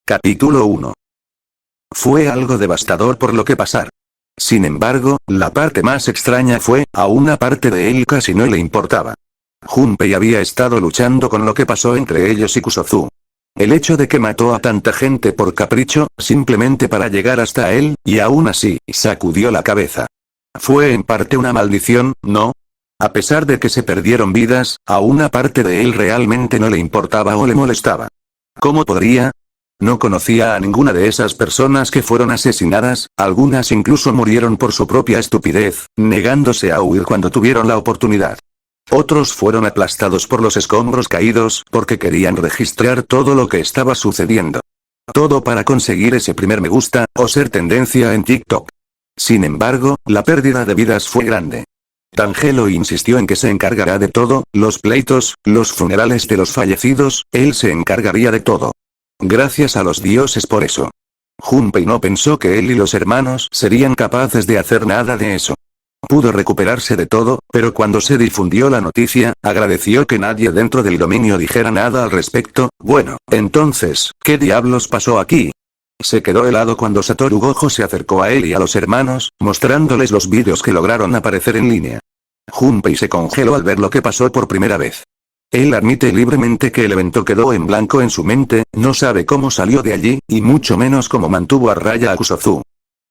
Capítulo 1. Fue algo devastador por lo que pasar. Sin embargo, la parte más extraña fue, a una parte de él casi no le importaba. Junpei había estado luchando con lo que pasó entre ellos y Kusozu. El hecho de que mató a tanta gente por capricho, simplemente para llegar hasta él, y aún así, sacudió la cabeza. Fue en parte una maldición, ¿no? A pesar de que se perdieron vidas, a una parte de él realmente no le importaba o le molestaba. ¿Cómo podría? No conocía a ninguna de esas personas que fueron asesinadas, algunas incluso murieron por su propia estupidez, negándose a huir cuando tuvieron la oportunidad. Otros fueron aplastados por los escombros caídos, porque querían registrar todo lo que estaba sucediendo. Todo para conseguir ese primer me gusta, o ser tendencia en TikTok. Sin embargo, la pérdida de vidas fue grande. Tangelo insistió en que se encargará de todo, los pleitos, los funerales de los fallecidos, él se encargaría de todo. Gracias a los dioses por eso. Junpei no pensó que él y los hermanos serían capaces de hacer nada de eso. Pudo recuperarse de todo, pero cuando se difundió la noticia, agradeció que nadie dentro del dominio dijera nada al respecto. Bueno, entonces, ¿qué diablos pasó aquí? Se quedó helado cuando Satoru Gojo se acercó a él y a los hermanos, mostrándoles los vídeos que lograron aparecer en línea. Junpei se congeló al ver lo que pasó por primera vez. Él admite libremente que el evento quedó en blanco en su mente, no sabe cómo salió de allí, y mucho menos cómo mantuvo a raya a Kusozu.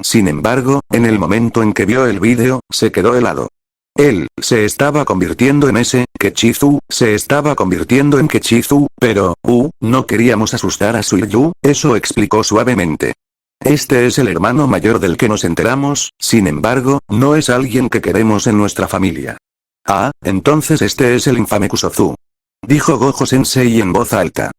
Sin embargo, en el momento en que vio el vídeo, se quedó helado. Él, se estaba convirtiendo en ese, Kechizu, se estaba convirtiendo en Kechizu, pero, no queríamos asustar a Suiryu, eso explicó suavemente. Este es el hermano mayor del que nos enteramos, sin embargo, no es alguien que queremos en nuestra familia. Ah, entonces este es el infame Kusozu. Dijo Gojo Sensei en voz alta.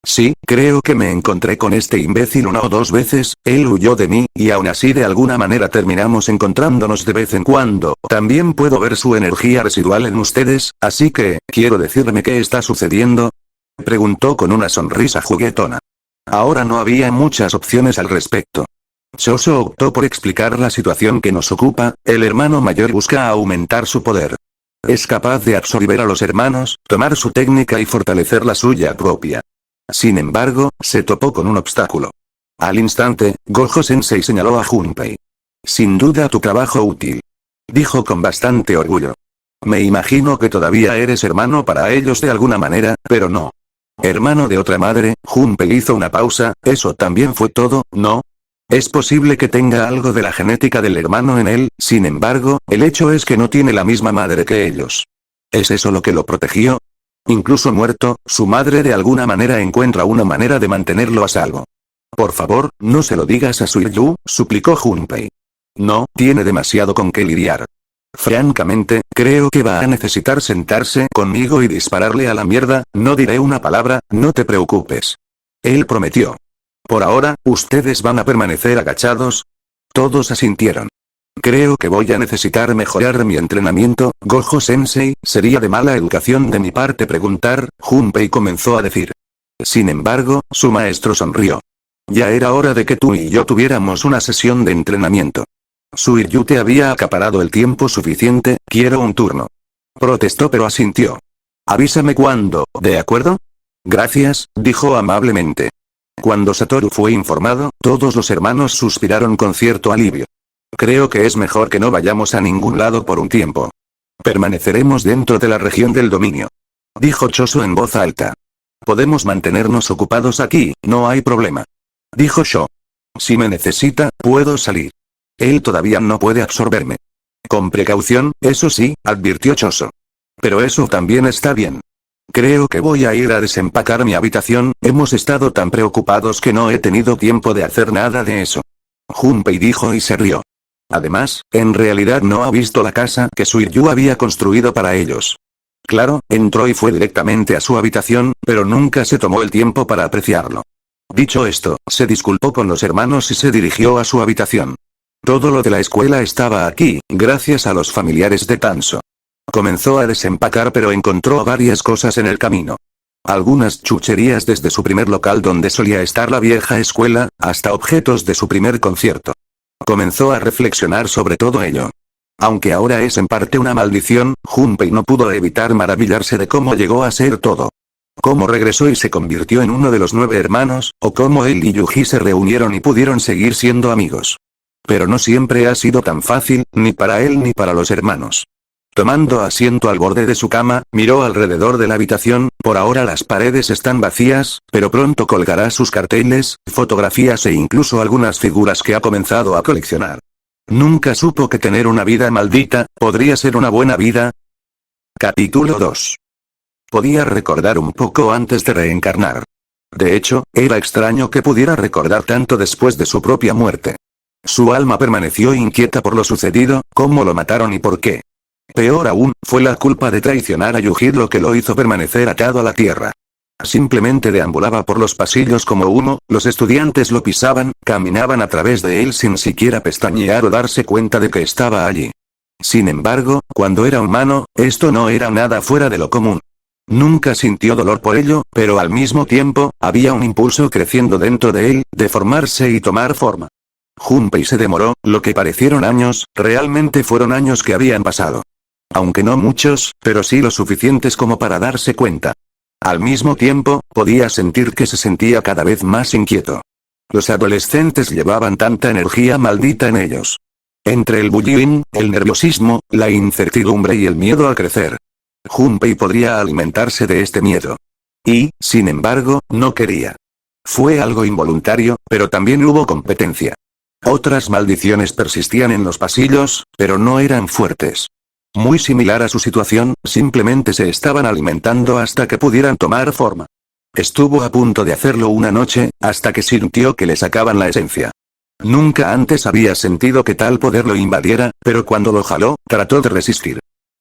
Sí, creo que me encontré con este imbécil una o dos veces, él huyó de mí, y aún así de alguna manera terminamos encontrándonos de vez en cuando. También puedo ver su energía residual en ustedes, así que, ¿quiero decirme qué está sucediendo? Preguntó con una sonrisa juguetona. Ahora no había muchas opciones al respecto. Choso optó por explicar la situación que nos ocupa, el hermano mayor busca aumentar su poder. Es capaz de absorber a los hermanos, tomar su técnica y fortalecer la suya propia. Sin embargo, se topó con un obstáculo. Al instante, Gojo Sensei señaló a Junpei. Sin duda tu trabajo útil. Dijo con bastante orgullo. Me imagino que todavía eres hermano para ellos de alguna manera, pero no. Hermano de otra madre, Junpei hizo una pausa, eso también fue todo, ¿no? Es posible que tenga algo de la genética del hermano en él, sin embargo, el hecho es que no tiene la misma madre que ellos. ¿Es eso lo que lo protegió? Incluso muerto, su madre de alguna manera encuentra una manera de mantenerlo a salvo. Por favor, no se lo digas a Suiryu, suplicó Junpei. No, tiene demasiado con qué lidiar. Francamente, creo que va a necesitar sentarse conmigo y dispararle a la mierda, no diré una palabra, no te preocupes. Él prometió. Por ahora, ¿ustedes van a permanecer agachados? Todos asintieron. Creo que voy a necesitar mejorar mi entrenamiento, Gojo Sensei, sería de mala educación de mi parte preguntar, Junpei comenzó a decir. Sin embargo, su maestro sonrió. Ya era hora de que tú y yo tuviéramos una sesión de entrenamiento. Suiryu te había acaparado el tiempo suficiente, quiero un turno. Protestó pero asintió. Avísame cuándo, ¿de acuerdo? Gracias, dijo amablemente. Cuando Satoru fue informado, todos los hermanos suspiraron con cierto alivio. Creo que es mejor que no vayamos a ningún lado por un tiempo. Permaneceremos dentro de la región del dominio. Dijo Choso en voz alta. Podemos mantenernos ocupados aquí, no hay problema. Dijo Sho. Si me necesita, puedo salir. Él todavía no puede absorberme. Con precaución, eso sí, advirtió Choso. Pero eso también está bien. Creo que voy a ir a desempacar mi habitación, hemos estado tan preocupados que no he tenido tiempo de hacer nada de eso. Junpei dijo y se rió. Además, en realidad no ha visto la casa que Suiryu había construido para ellos. Claro, entró y fue directamente a su habitación, pero nunca se tomó el tiempo para apreciarlo. Dicho esto, se disculpó con los hermanos y se dirigió a su habitación. Todo lo de la escuela estaba aquí, gracias a los familiares de Tanso. Comenzó a desempacar pero encontró varias cosas en el camino. Algunas chucherías desde su primer local donde solía estar la vieja escuela, hasta objetos de su primer concierto. Comenzó a reflexionar sobre todo ello. Aunque ahora es en parte una maldición, Junpei no pudo evitar maravillarse de cómo llegó a ser todo. Cómo regresó y se convirtió en uno de los 9 hermanos, o cómo él y Yuji se reunieron y pudieron seguir siendo amigos. Pero no siempre ha sido tan fácil, ni para él ni para los hermanos. Tomando asiento al borde de su cama, miró alrededor de la habitación. Por ahora las paredes están vacías, pero pronto colgará sus carteles, fotografías e incluso algunas figuras que ha comenzado a coleccionar. Nunca supo que tener una vida maldita podría ser una buena vida. Capítulo 2. Podía recordar un poco antes de reencarnar. De hecho, era extraño que pudiera recordar tanto después de su propia muerte. Su alma permaneció inquieta por lo sucedido, cómo lo mataron y por qué. Peor aún, fue la culpa de traicionar a Yuji lo que lo hizo permanecer atado a la tierra. Simplemente deambulaba por los pasillos como humo, los estudiantes lo pisaban, caminaban a través de él sin siquiera pestañear o darse cuenta de que estaba allí. Sin embargo, cuando era humano, esto no era nada fuera de lo común. Nunca sintió dolor por ello, pero al mismo tiempo, había un impulso creciendo dentro de él, de formarse y tomar forma. Junpei se demoró, lo que parecieron años, realmente fueron años que habían pasado. Aunque no muchos, pero sí lo suficientes como para darse cuenta. Al mismo tiempo, podía sentir que se sentía cada vez más inquieto. Los adolescentes llevaban tanta energía maldita en ellos. Entre el bullying, el nerviosismo, la incertidumbre y el miedo a crecer. Junpei podría alimentarse de este miedo. Y, sin embargo, no quería. Fue algo involuntario, pero también hubo competencia. Otras maldiciones persistían en los pasillos, pero no eran fuertes. Muy similar a su situación, simplemente se estaban alimentando hasta que pudieran tomar forma. Estuvo a punto de hacerlo una noche, hasta que sintió que le sacaban la esencia. Nunca antes había sentido que tal poder lo invadiera, pero cuando lo jaló, trató de resistir.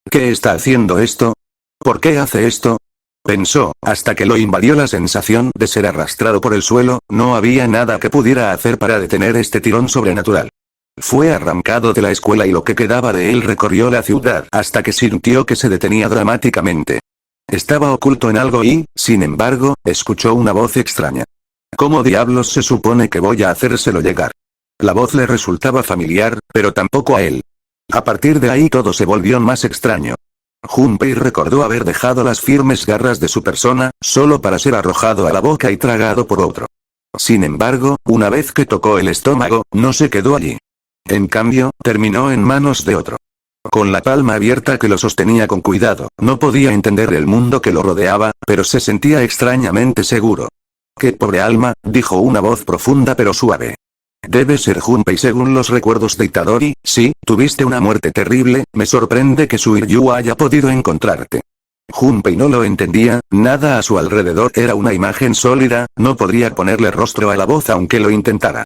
¿Qué está haciendo esto? ¿Por qué hace esto? Pensó, hasta que lo invadió la sensación de ser arrastrado por el suelo. No había nada que pudiera hacer para detener este tirón sobrenatural. Fue arrancado de la escuela y lo que quedaba de él recorrió la ciudad hasta que sintió que se detenía dramáticamente. Estaba oculto en algo y, sin embargo, escuchó una voz extraña. ¿Cómo diablos se supone que voy a hacérselo llegar? La voz le resultaba familiar, pero tampoco a él. A partir de ahí todo se volvió más extraño. Junpei recordó haber dejado las firmes garras de su persona, solo para ser arrojado a la boca y tragado por otro. Sin embargo, una vez que tocó el estómago, no se quedó allí. En cambio, terminó en manos de otro. Con la palma abierta que lo sostenía con cuidado, no podía entender el mundo que lo rodeaba, pero se sentía extrañamente seguro. «Qué pobre alma», dijo una voz profunda pero suave. «Debe ser Junpei según los recuerdos de Itadori. Sí, tuviste una muerte terrible, me sorprende que Suiryu haya podido encontrarte». Junpei no lo entendía, nada a su alrededor era una imagen sólida, no podría ponerle rostro a la voz aunque lo intentara.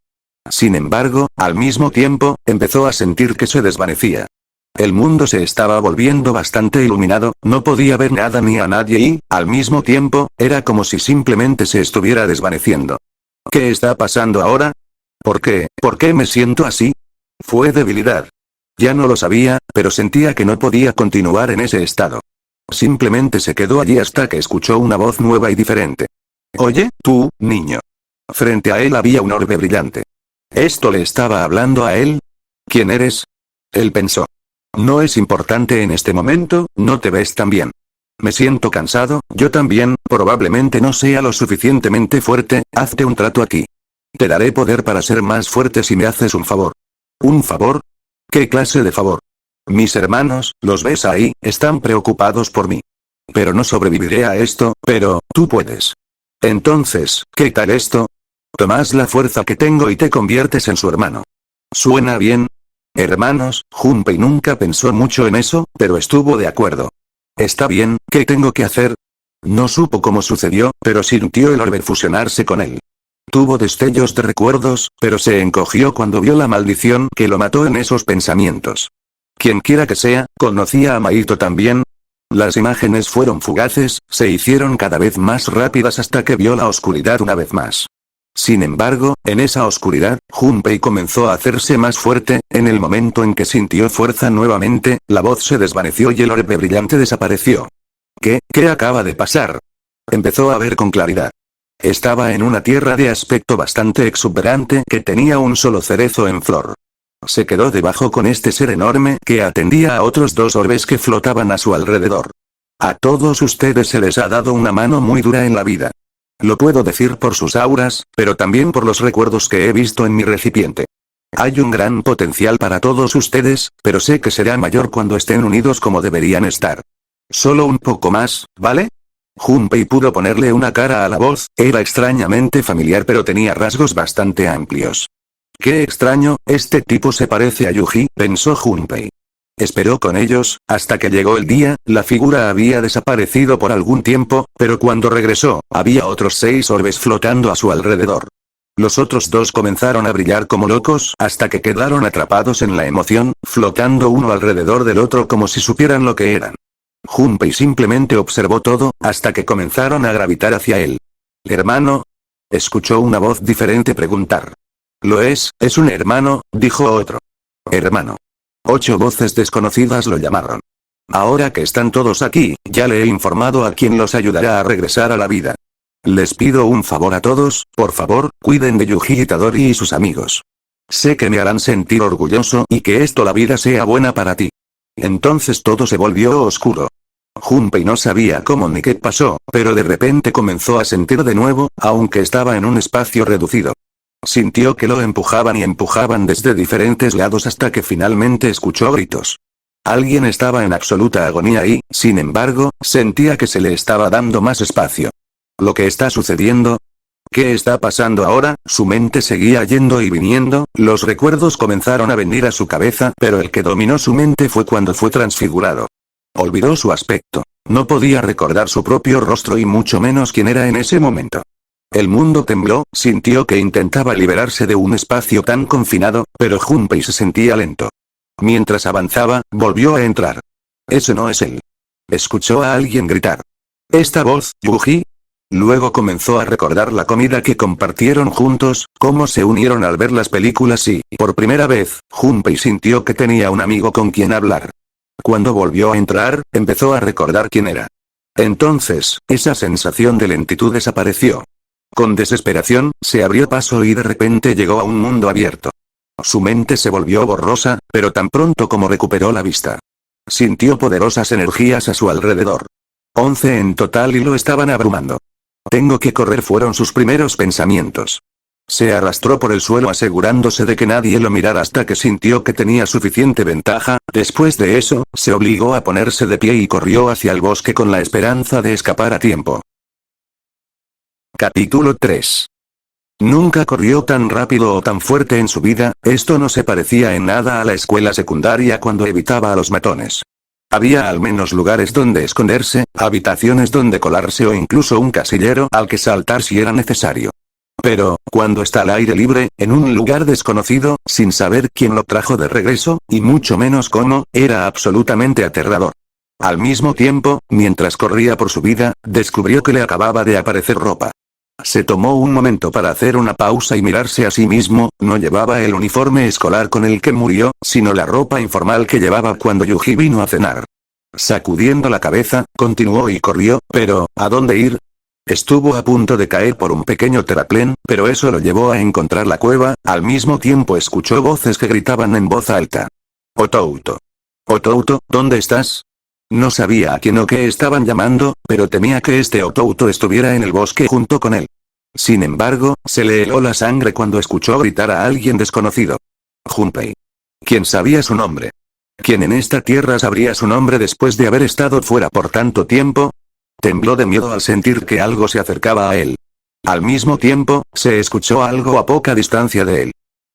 Sin embargo, al mismo tiempo, empezó a sentir que se desvanecía. El mundo se estaba volviendo bastante iluminado, no podía ver nada ni a nadie y, al mismo tiempo, era como si simplemente se estuviera desvaneciendo. ¿Qué está pasando ahora? ¿Por qué? ¿Por qué me siento así? Fue debilidad. Ya no lo sabía, pero sentía que no podía continuar en ese estado. Simplemente se quedó allí hasta que escuchó una voz nueva y diferente. «Oye, tú, niño». Frente a él había un orbe brillante. ¿Esto le estaba hablando a él? ¿Quién eres? Él pensó. No es importante en este momento, no te ves tan bien. Me siento cansado, yo también, probablemente no sea lo suficientemente fuerte, hazte un trato aquí. Te daré poder para ser más fuerte si me haces un favor. ¿Un favor? ¿Qué clase de favor? Mis hermanos, los ves ahí, están preocupados por mí. Pero no sobreviviré a esto, pero, tú puedes. Entonces, ¿qué tal esto? Tomas la fuerza que tengo y te conviertes en su hermano. ¿Suena bien? Hermanos, Junpei nunca pensó mucho en eso, pero estuvo de acuerdo. Está bien, ¿qué tengo que hacer? No supo cómo sucedió, pero sintió el orbe fusionarse con él. Tuvo destellos de recuerdos, pero se encogió cuando vio la maldición que lo mató en esos pensamientos. Quienquiera que sea, ¿conocía a Maito también? Las imágenes fueron fugaces, se hicieron cada vez más rápidas hasta que vio la oscuridad una vez más. Sin embargo, en esa oscuridad, Junpei comenzó a hacerse más fuerte. En el momento en que sintió fuerza nuevamente, la voz se desvaneció y el orbe brillante desapareció. ¿Qué acaba de pasar? Empezó a ver con claridad. Estaba en una tierra de aspecto bastante exuberante que tenía un solo cerezo en flor. Se quedó debajo con este ser enorme que atendía a otros 2 orbes que flotaban a su alrededor. A todos ustedes se les ha dado una mano muy dura en la vida. Lo puedo decir por sus auras, pero también por los recuerdos que he visto en mi recipiente. Hay un gran potencial para todos ustedes, pero sé que será mayor cuando estén unidos como deberían estar. Solo un poco más, ¿vale? Junpei pudo ponerle una cara a la voz, era extrañamente familiar pero tenía rasgos bastante amplios. Qué extraño, este tipo se parece a Yuji, pensó Junpei. Esperó con ellos, hasta que llegó el día, la figura había desaparecido por algún tiempo, pero cuando regresó, había otros 6 orbes flotando a su alrededor. Los otros 2 comenzaron a brillar como locos hasta que quedaron atrapados en la emoción, flotando uno alrededor del otro como si supieran lo que eran. Junpei simplemente observó todo, hasta que comenzaron a gravitar hacia él. ¿Hermano? Escuchó una voz diferente preguntar. Lo es un hermano, dijo otro. Hermano. 8 voces desconocidas lo llamaron. Ahora que están todos aquí, ya le he informado a quien los ayudará a regresar a la vida. Les pido un favor a todos, por favor, cuiden de Yuji Itadori y sus amigos. Sé que me harán sentir orgulloso y que esto la vida sea buena para ti. Entonces todo se volvió oscuro. Junpei no sabía cómo ni qué pasó, pero de repente comenzó a sentir de nuevo, aunque estaba en un espacio reducido. Sintió que lo empujaban y empujaban desde diferentes lados hasta que finalmente escuchó gritos. Alguien estaba en absoluta agonía y, sin embargo, sentía que se le estaba dando más espacio. ¿Lo que está sucediendo? ¿Qué está pasando ahora? Su mente seguía yendo y viniendo, los recuerdos comenzaron a venir a su cabeza, pero el que dominó su mente fue cuando fue transfigurado. Olvidó su aspecto. No podía recordar su propio rostro y mucho menos quién era en ese momento. El mundo tembló, sintió que intentaba liberarse de un espacio tan confinado, pero Junpei se sentía lento. Mientras avanzaba, volvió a entrar. Ese no es él. Escuchó a alguien gritar. ¿Esta voz, Yuji? Luego comenzó a recordar la comida que compartieron juntos, cómo se unieron al ver las películas y, por primera vez, Junpei sintió que tenía un amigo con quien hablar. Cuando volvió a entrar, empezó a recordar quién era. Entonces, esa sensación de lentitud desapareció. Con desesperación, se abrió paso y de repente llegó a un mundo abierto. Su mente se volvió borrosa, pero tan pronto como recuperó la vista. Sintió poderosas energías a su alrededor. 11 en total y lo estaban abrumando. Tengo que correr fueron sus primeros pensamientos. Se arrastró por el suelo asegurándose de que nadie lo mirara hasta que sintió que tenía suficiente ventaja, después de eso, se obligó a ponerse de pie y corrió hacia el bosque con la esperanza de escapar a tiempo. Capítulo 3. Nunca corrió tan rápido o tan fuerte en su vida, esto no se parecía en nada a la escuela secundaria cuando evitaba a los matones. Había al menos lugares donde esconderse, habitaciones donde colarse o incluso un casillero al que saltar si era necesario. Pero, cuando está al aire libre, en un lugar desconocido, sin saber quién lo trajo de regreso, y mucho menos cómo, era absolutamente aterrador. Al mismo tiempo, mientras corría por su vida, descubrió que le acababa de aparecer ropa. Se tomó un momento para hacer una pausa y mirarse a sí mismo, no llevaba el uniforme escolar con el que murió, sino la ropa informal que llevaba cuando Yuji vino a cenar. Sacudiendo la cabeza, continuó y corrió, pero, ¿a dónde ir? Estuvo a punto de caer por un pequeño terraplén, pero eso lo llevó a encontrar la cueva, al mismo tiempo escuchó voces que gritaban en voz alta. Otouto. Otouto, ¿dónde estás? No sabía a quién o qué estaban llamando, pero temía que este Otouto estuviera en el bosque junto con él. Sin embargo, se le heló la sangre cuando escuchó gritar a alguien desconocido. Junpei. ¿Quién sabía su nombre? ¿Quién en esta tierra sabría su nombre después de haber estado fuera por tanto tiempo? Tembló de miedo al sentir que algo se acercaba a él. Al mismo tiempo, se escuchó algo a poca distancia de él.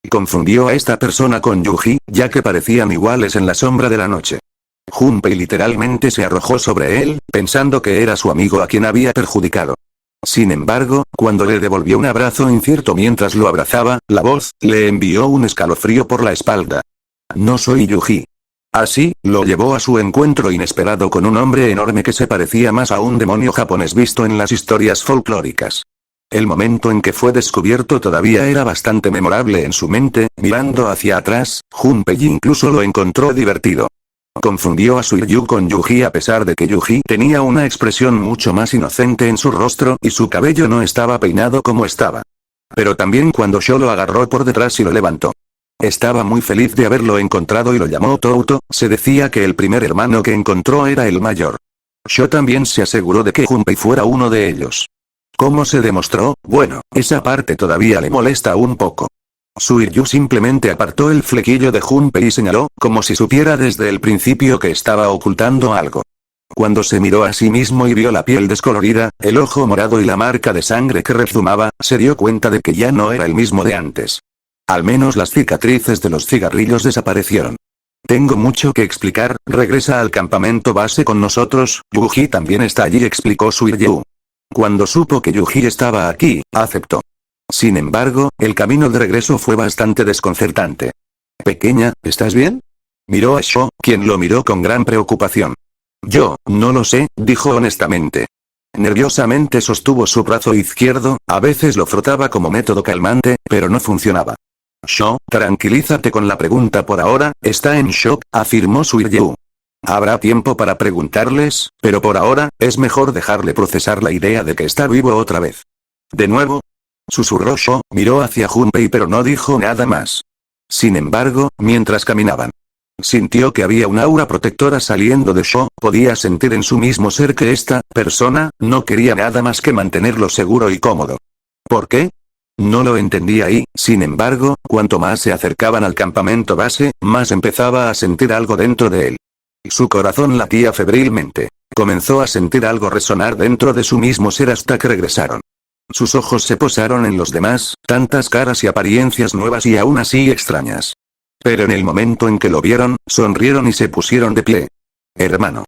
Confundió a esta persona con Yuji, ya que parecían iguales en la sombra de la noche. Junpei literalmente se arrojó sobre él, pensando que era su amigo a quien había perjudicado. Sin embargo, cuando le devolvió un abrazo incierto mientras lo abrazaba, la voz le envió un escalofrío por la espalda. No soy Yuji. Así, lo llevó a su encuentro inesperado con un hombre enorme que se parecía más a un demonio japonés visto en las historias folclóricas. El momento en que fue descubierto todavía era bastante memorable en su mente, mirando hacia atrás, Junpei incluso lo encontró divertido. Confundió a Suiryu con Yuji a pesar de que Yuji tenía una expresión mucho más inocente en su rostro y su cabello no estaba peinado como estaba. Pero también cuando Sho lo agarró por detrás y lo levantó. Estaba muy feliz de haberlo encontrado y lo llamó Touto, se decía que el primer hermano que encontró era el mayor. Sho también se aseguró de que Junpei fuera uno de ellos. ¿Cómo se demostró? Bueno, esa parte todavía le molesta un poco. Suiryu simplemente apartó el flequillo de Junpei y señaló, como si supiera desde el principio que estaba ocultando algo. Cuando se miró a sí mismo y vio la piel descolorida, el ojo morado y la marca de sangre que rezumaba, se dio cuenta de que ya no era el mismo de antes. Al menos las cicatrices de los cigarrillos desaparecieron. Tengo mucho que explicar, regresa al campamento base con nosotros, Yuji también está allí, explicó Suiryu. Cuando supo que Yuji estaba aquí, aceptó. Sin embargo, el camino de regreso fue bastante desconcertante. Pequeña, ¿estás bien? Miró a Sho, quien lo miró con gran preocupación. Yo, no lo sé, dijo honestamente. Nerviosamente sostuvo su brazo izquierdo, a veces lo frotaba como método calmante, pero no funcionaba. Sho, tranquilízate con la pregunta por ahora, está en shock, afirmó Suiryu. Habrá tiempo para preguntarles, pero por ahora, es mejor dejarle procesar la idea de que está vivo otra vez. ¿De nuevo? Susurró Sho, miró hacia Junpei pero no dijo nada más. Sin embargo, mientras caminaban, sintió que había un aura protectora saliendo de Sho, podía sentir en su mismo ser que esta persona no quería nada más que mantenerlo seguro y cómodo. ¿Por qué? No lo entendía y, sin embargo, cuanto más se acercaban al campamento base, más empezaba a sentir algo dentro de él. Su corazón latía febrilmente. Comenzó a sentir algo resonar dentro de su mismo ser hasta que regresaron. Sus ojos se posaron en los demás, tantas caras y apariencias nuevas y aún así extrañas. Pero en el momento en que lo vieron, sonrieron y se pusieron de pie. Hermano.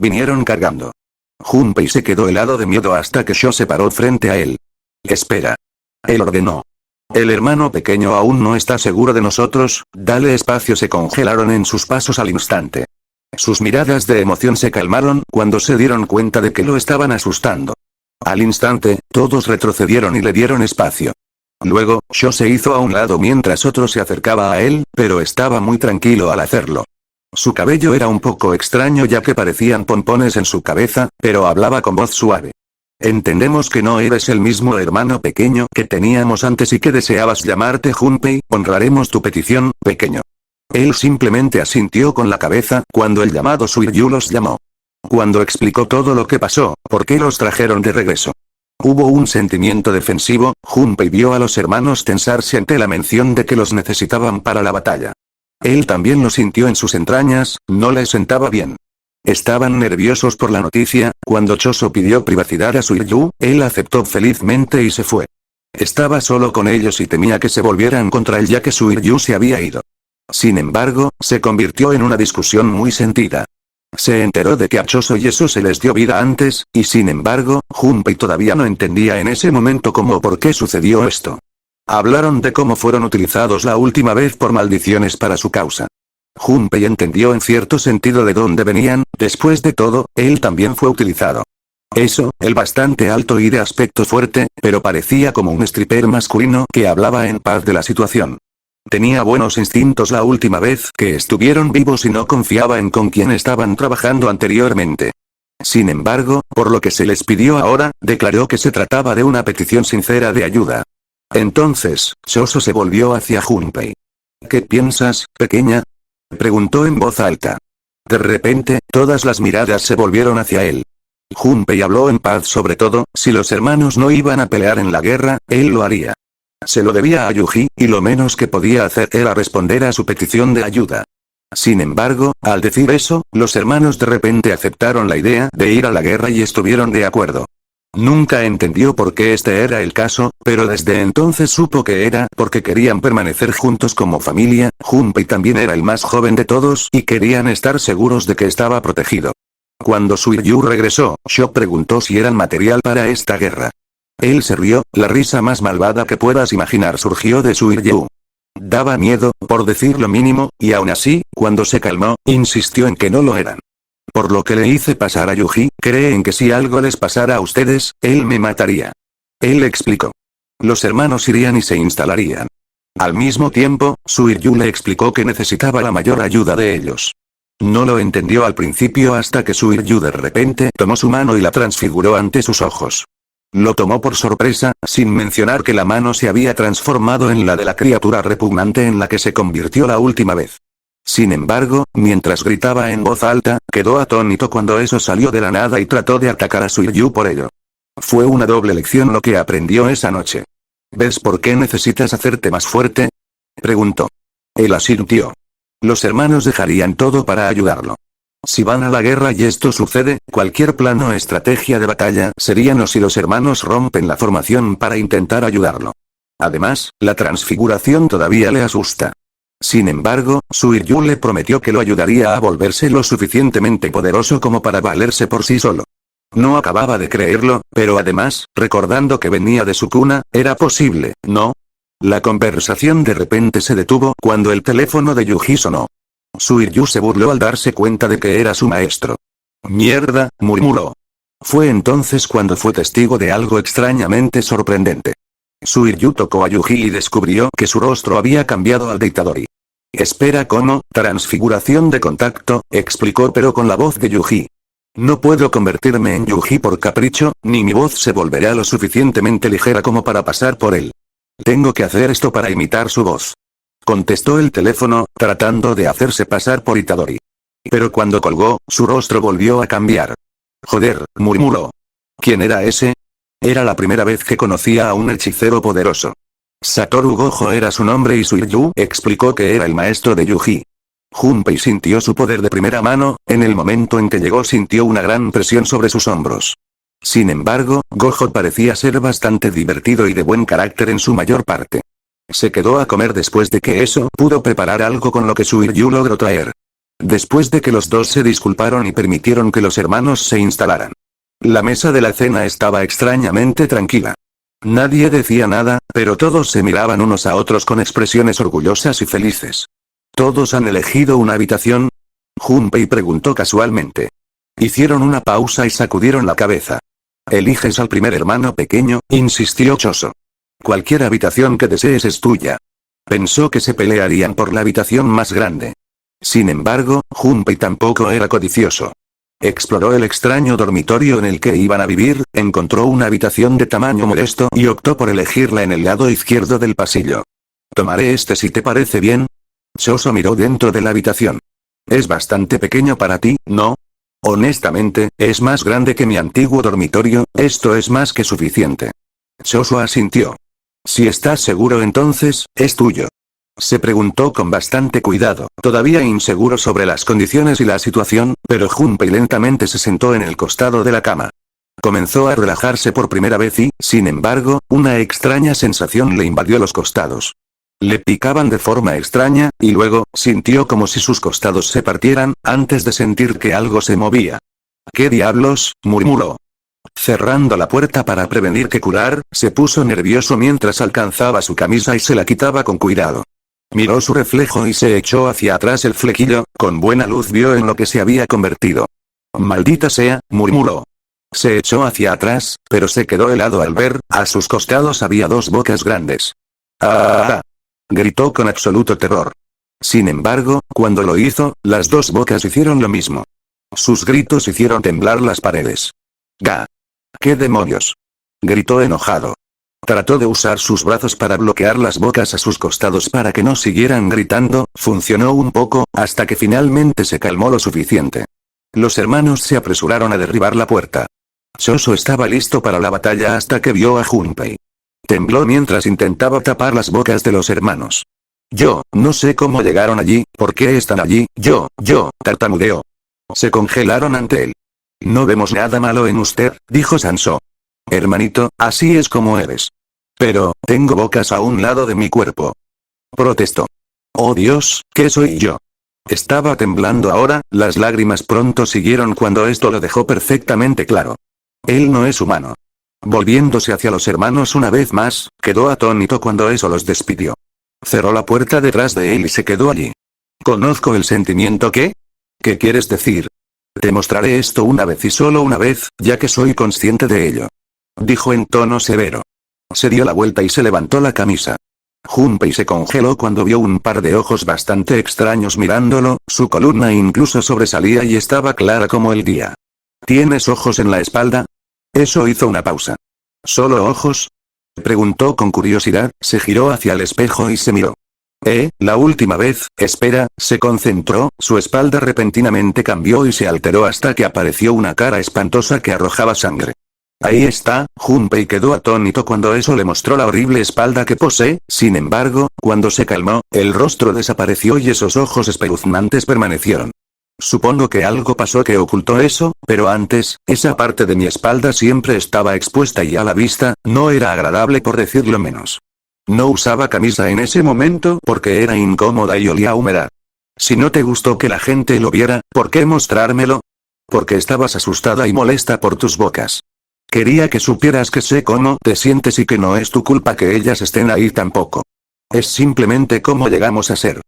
Vinieron cargando. Junpei se quedó helado de miedo hasta que Sho se paró frente a él. Espera. Él ordenó. El hermano pequeño aún no está seguro de nosotros, dale espacio. Se congelaron en sus pasos al instante. Sus miradas de emoción se calmaron cuando se dieron cuenta de que lo estaban asustando. Al instante, todos retrocedieron y le dieron espacio. Luego, Sho se hizo a un lado mientras otro se acercaba a él, pero estaba muy tranquilo al hacerlo. Su cabello era un poco extraño ya que parecían pompones en su cabeza, pero hablaba con voz suave. Entendemos que no eres el mismo hermano pequeño que teníamos antes y que deseabas llamarte Junpei, honraremos tu petición, pequeño. Él simplemente asintió con la cabeza cuando el llamado Suiryu los llamó. Cuando explicó todo lo que pasó, por qué los trajeron de regreso. Hubo un sentimiento defensivo, Junpei vio a los hermanos tensarse ante la mención de que los necesitaban para la batalla. Él también lo sintió en sus entrañas, no le sentaba bien. Estaban nerviosos por la noticia, cuando Choso pidió privacidad a Suiryu, él aceptó felizmente y se fue. Estaba solo con ellos y temía que se volvieran contra él ya que Suiryu se había ido. Sin embargo, se convirtió en una discusión muy sentida. Se enteró de que a Choso y eso se les dio vida antes, y sin embargo, Junpei todavía no entendía en ese momento cómo o por qué sucedió esto. Hablaron de cómo fueron utilizados la última vez por maldiciones para su causa. Junpei entendió en cierto sentido de dónde venían, después de todo, él también fue utilizado. Eso, el bastante alto y de aspecto fuerte, pero parecía como un stripper masculino que hablaba en paz de la situación. Tenía buenos instintos la última vez que estuvieron vivos y no confiaba en con quien estaban trabajando anteriormente. Sin embargo, por lo que se les pidió ahora, declaró que se trataba de una petición sincera de ayuda. Entonces, Choso se volvió hacia Junpei. ¿Qué piensas, pequeña? Preguntó en voz alta. De repente, todas las miradas se volvieron hacia él. Junpei habló en paz sobre todo, si los hermanos no iban a pelear en la guerra, él lo haría. Se lo debía a Yuji, y lo menos que podía hacer era responder a su petición de ayuda. Sin embargo, al decir eso, los hermanos de repente aceptaron la idea de ir a la guerra y estuvieron de acuerdo. Nunca entendió por qué este era el caso, pero desde entonces supo que era porque querían permanecer juntos como familia. Junpei también era el más joven de todos y querían estar seguros de que estaba protegido. Cuando Suiryu regresó, Sho preguntó si eran material para esta guerra. Él se rió, la risa más malvada que puedas imaginar surgió de Suiryu. Daba miedo, por decir lo mínimo, y aún así, cuando se calmó, insistió en que no lo eran. Por lo que le hice pasar a Yuji, creen que si algo les pasara a ustedes, él me mataría. Él explicó. Los hermanos irían y se instalarían. Al mismo tiempo, Suiryu le explicó que necesitaba la mayor ayuda de ellos. No lo entendió al principio hasta que Suiryu de repente tomó su mano y la transfiguró ante sus ojos. Lo tomó por sorpresa, sin mencionar que la mano se había transformado en la de la criatura repugnante en la que se convirtió la última vez. Sin embargo, mientras gritaba en voz alta, quedó atónito cuando eso salió de la nada y trató de atacar a Suiryu por ello. Fue una doble lección lo que aprendió esa noche. ¿Ves por qué necesitas hacerte más fuerte? Preguntó. Él asintió. Los hermanos dejarían todo para ayudarlo. Si van a la guerra y esto sucede, cualquier plan o estrategia de batalla sería no si los hermanos rompen la formación para intentar ayudarlo. Además, la transfiguración todavía le asusta. Sin embargo, Suiryu le prometió que lo ayudaría a volverse lo suficientemente poderoso como para valerse por sí solo. No acababa de creerlo, pero además, recordando que venía de su cuna, era posible, ¿no? La conversación de repente se detuvo cuando el teléfono de Yuji sonó. Suiryu se burló al darse cuenta de que era su maestro. «Mierda», murmuró. Fue entonces cuando fue testigo de algo extrañamente sorprendente. Suiryu tocó a Yuji y descubrió que su rostro había cambiado al de Itadori. «Espera, ¿cómo? Transfiguración de contacto», explicó pero con la voz de Yuji. «No puedo convertirme en Yuji por capricho, ni mi voz se volverá lo suficientemente ligera como para pasar por él. Tengo que hacer esto para imitar su voz». Contestó el teléfono, tratando de hacerse pasar por Itadori. Pero cuando colgó, su rostro volvió a cambiar. «Joder», murmuró. ¿Quién era ese? Era la primera vez que conocía a un hechicero poderoso. Satoru Gojo era su nombre y Suiryu explicó que era el maestro de Yuji. Junpei sintió su poder de primera mano, en el momento en que llegó sintió una gran presión sobre sus hombros. Sin embargo, Gojo parecía ser bastante divertido y de buen carácter en su mayor parte. Se quedó a comer después de que eso pudo preparar algo con lo que Suiryu logró traer. Después de que los dos se disculparon y permitieron que los hermanos se instalaran. La mesa de la cena estaba extrañamente tranquila. Nadie decía nada, pero todos se miraban unos a otros con expresiones orgullosas y felices. ¿Todos han elegido una habitación? Junpei preguntó casualmente. Hicieron una pausa y sacudieron la cabeza. «Eliges al primer hermano pequeño», insistió Choso. «Cualquier habitación que desees es tuya». Pensó que se pelearían por la habitación más grande. Sin embargo, Junpei tampoco era codicioso. Exploró el extraño dormitorio en el que iban a vivir, encontró una habitación de tamaño modesto y optó por elegirla en el lado izquierdo del pasillo. «Tomaré este si te parece bien». Choso miró dentro de la habitación. «Es bastante pequeño para ti, ¿no?» «Honestamente, es más grande que mi antiguo dormitorio, esto es más que suficiente». Choso asintió. «Si estás seguro entonces, es tuyo». Se preguntó con bastante cuidado, todavía inseguro sobre las condiciones y la situación, pero Junpei lentamente se sentó en el costado de la cama. Comenzó a relajarse por primera vez y, sin embargo, una extraña sensación le invadió los costados. Le picaban de forma extraña, y luego, sintió como si sus costados se partieran, antes de sentir que algo se movía. «¿Qué diablos?», murmuró. Cerrando la puerta para prevenir que curar, se puso nervioso mientras alcanzaba su camisa y se la quitaba con cuidado. Miró su reflejo y se echó hacia atrás el flequillo, con buena luz vio en lo que se había convertido. «Maldita sea», murmuró. Se echó hacia atrás, pero se quedó helado al ver, a sus costados había dos bocas grandes. «¡Ah!», gritó con absoluto terror. Sin embargo, cuando lo hizo, las dos bocas hicieron lo mismo. Sus gritos hicieron temblar las paredes. «¡Ga! ¿Qué demonios?», gritó enojado. Trató de usar sus brazos para bloquear las bocas a sus costados para que no siguieran gritando, funcionó un poco, hasta que finalmente se calmó lo suficiente. Los hermanos se apresuraron a derribar la puerta. Choso estaba listo para la batalla hasta que vio a Junpei. Tembló mientras intentaba tapar las bocas de los hermanos. «Yo, no sé cómo llegaron allí, ¿por qué están allí?», tartamudeó. Se congelaron ante él. «No vemos nada malo en usted», dijo Sansó. «Hermanito, así es como eres». «Pero, tengo bocas a un lado de mi cuerpo», protestó. «Oh Dios, ¿qué soy yo?». Estaba temblando ahora, las lágrimas pronto siguieron cuando esto lo dejó perfectamente claro. Él no es humano. Volviéndose hacia los hermanos una vez más, quedó atónito cuando eso los despidió. Cerró la puerta detrás de él y se quedó allí. «Conozco el sentimiento que... ¿Qué quieres decir?». «Te mostraré esto una vez y solo una vez, ya que soy consciente de ello», dijo en tono severo. Se dio la vuelta y se levantó la camisa. Junpei se congeló cuando vio un par de ojos bastante extraños mirándolo, su columna incluso sobresalía y estaba clara como el día. «¿Tienes ojos en la espalda?». Eso hizo una pausa. «¿Solo ojos?», preguntó con curiosidad, se giró hacia el espejo y se miró. La última vez, espera, se concentró, su espalda repentinamente cambió y se alteró hasta que apareció una cara espantosa que arrojaba sangre. Ahí está, Junpei quedó atónito cuando eso le mostró la horrible espalda que posee, sin embargo, cuando se calmó, el rostro desapareció y esos ojos espeluznantes permanecieron. Supongo que algo pasó que ocultó eso, pero antes, esa parte de mi espalda siempre estaba expuesta y a la vista, no era agradable por decirlo menos. No usaba camisa en ese momento porque era incómoda y olía a humedad. Si no te gustó que la gente lo viera, ¿por qué mostrármelo? Porque estabas asustada y molesta por tus bocas. Quería que supieras que sé cómo te sientes y que no es tu culpa que ellas estén ahí tampoco. Es simplemente cómo llegamos a ser.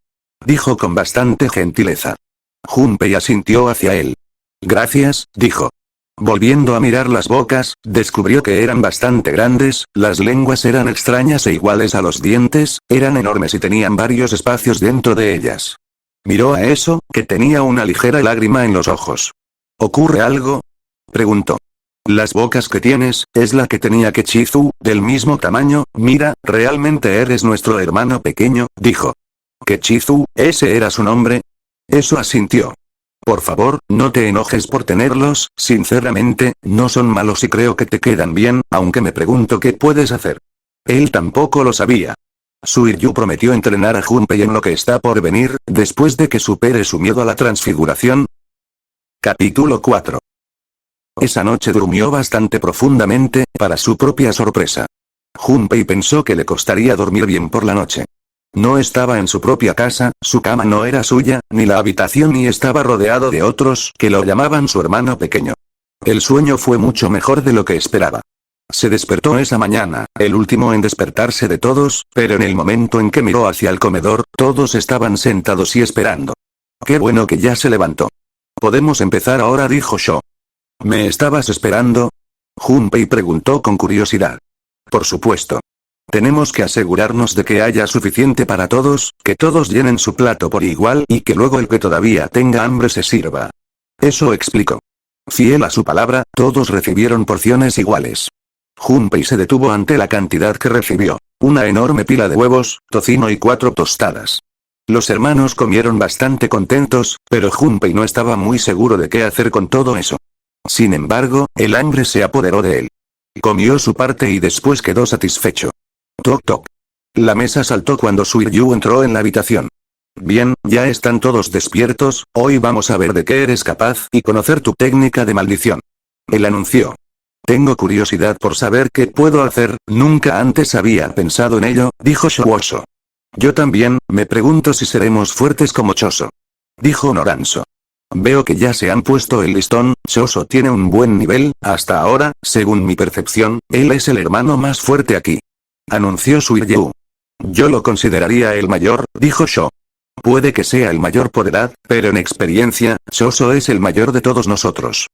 Dijo con bastante gentileza. Junpei asintió hacia él. Gracias, dijo. Volviendo a mirar las bocas, descubrió que eran bastante grandes, las lenguas eran extrañas e iguales a los dientes, eran enormes y tenían varios espacios dentro de ellas. Miró a eso, que tenía una ligera lágrima en los ojos. ¿Ocurre algo? Preguntó. Las bocas que tienes, es la que tenía Kechizu, del mismo tamaño, mira, realmente eres nuestro hermano pequeño, dijo. ¿Kechizu, ese era su nombre? Eso asintió. Por favor, no te enojes por tenerlos, sinceramente, no son malos y creo que te quedan bien, aunque me pregunto qué puedes hacer. Él tampoco lo sabía. Suiryu prometió entrenar a Junpei en lo que está por venir, después de que supere su miedo a la transfiguración. Capítulo 4. Esa noche durmió bastante profundamente, para su propia sorpresa. Junpei pensó que le costaría dormir bien por la noche. No estaba en su propia casa, su cama no era suya, ni la habitación ni estaba rodeado de otros que lo llamaban su hermano pequeño. El sueño fue mucho mejor de lo que esperaba. Se despertó esa mañana, el último en despertarse de todos, pero en el momento en que miró hacia el comedor, todos estaban sentados y esperando. Qué bueno que ya se levantó. Podemos empezar ahora, dijo Sho. ¿Me estabas esperando? Junpei preguntó con curiosidad. Por supuesto. Tenemos que asegurarnos de que haya suficiente para todos, que todos llenen su plato por igual y que luego el que todavía tenga hambre se sirva. Eso explicó. Fiel a su palabra, todos recibieron porciones iguales. Junpei se detuvo ante la cantidad que recibió. Una enorme pila de huevos, tocino y 4 tostadas. Los hermanos comieron bastante contentos, pero Junpei no estaba muy seguro de qué hacer con todo eso. Sin embargo, el hambre se apoderó de él. Comió su parte y después quedó satisfecho. Toc toc. La mesa saltó cuando Suiryu entró en la habitación. Bien, ya están todos despiertos, hoy vamos a ver de qué eres capaz y conocer tu técnica de maldición. Él anunció. Tengo curiosidad por saber qué puedo hacer, nunca antes había pensado en ello, dijo Shouosho. Yo también, me pregunto si seremos fuertes como Choso. Dijo Noranzo. Veo que ya se han puesto el listón, Choso tiene un buen nivel, hasta ahora, según mi percepción, él es el hermano más fuerte aquí. Anunció Suiryu. Yo lo consideraría el mayor, dijo Sho. Puede que sea el mayor por edad, pero en experiencia, Choso es el mayor de todos nosotros.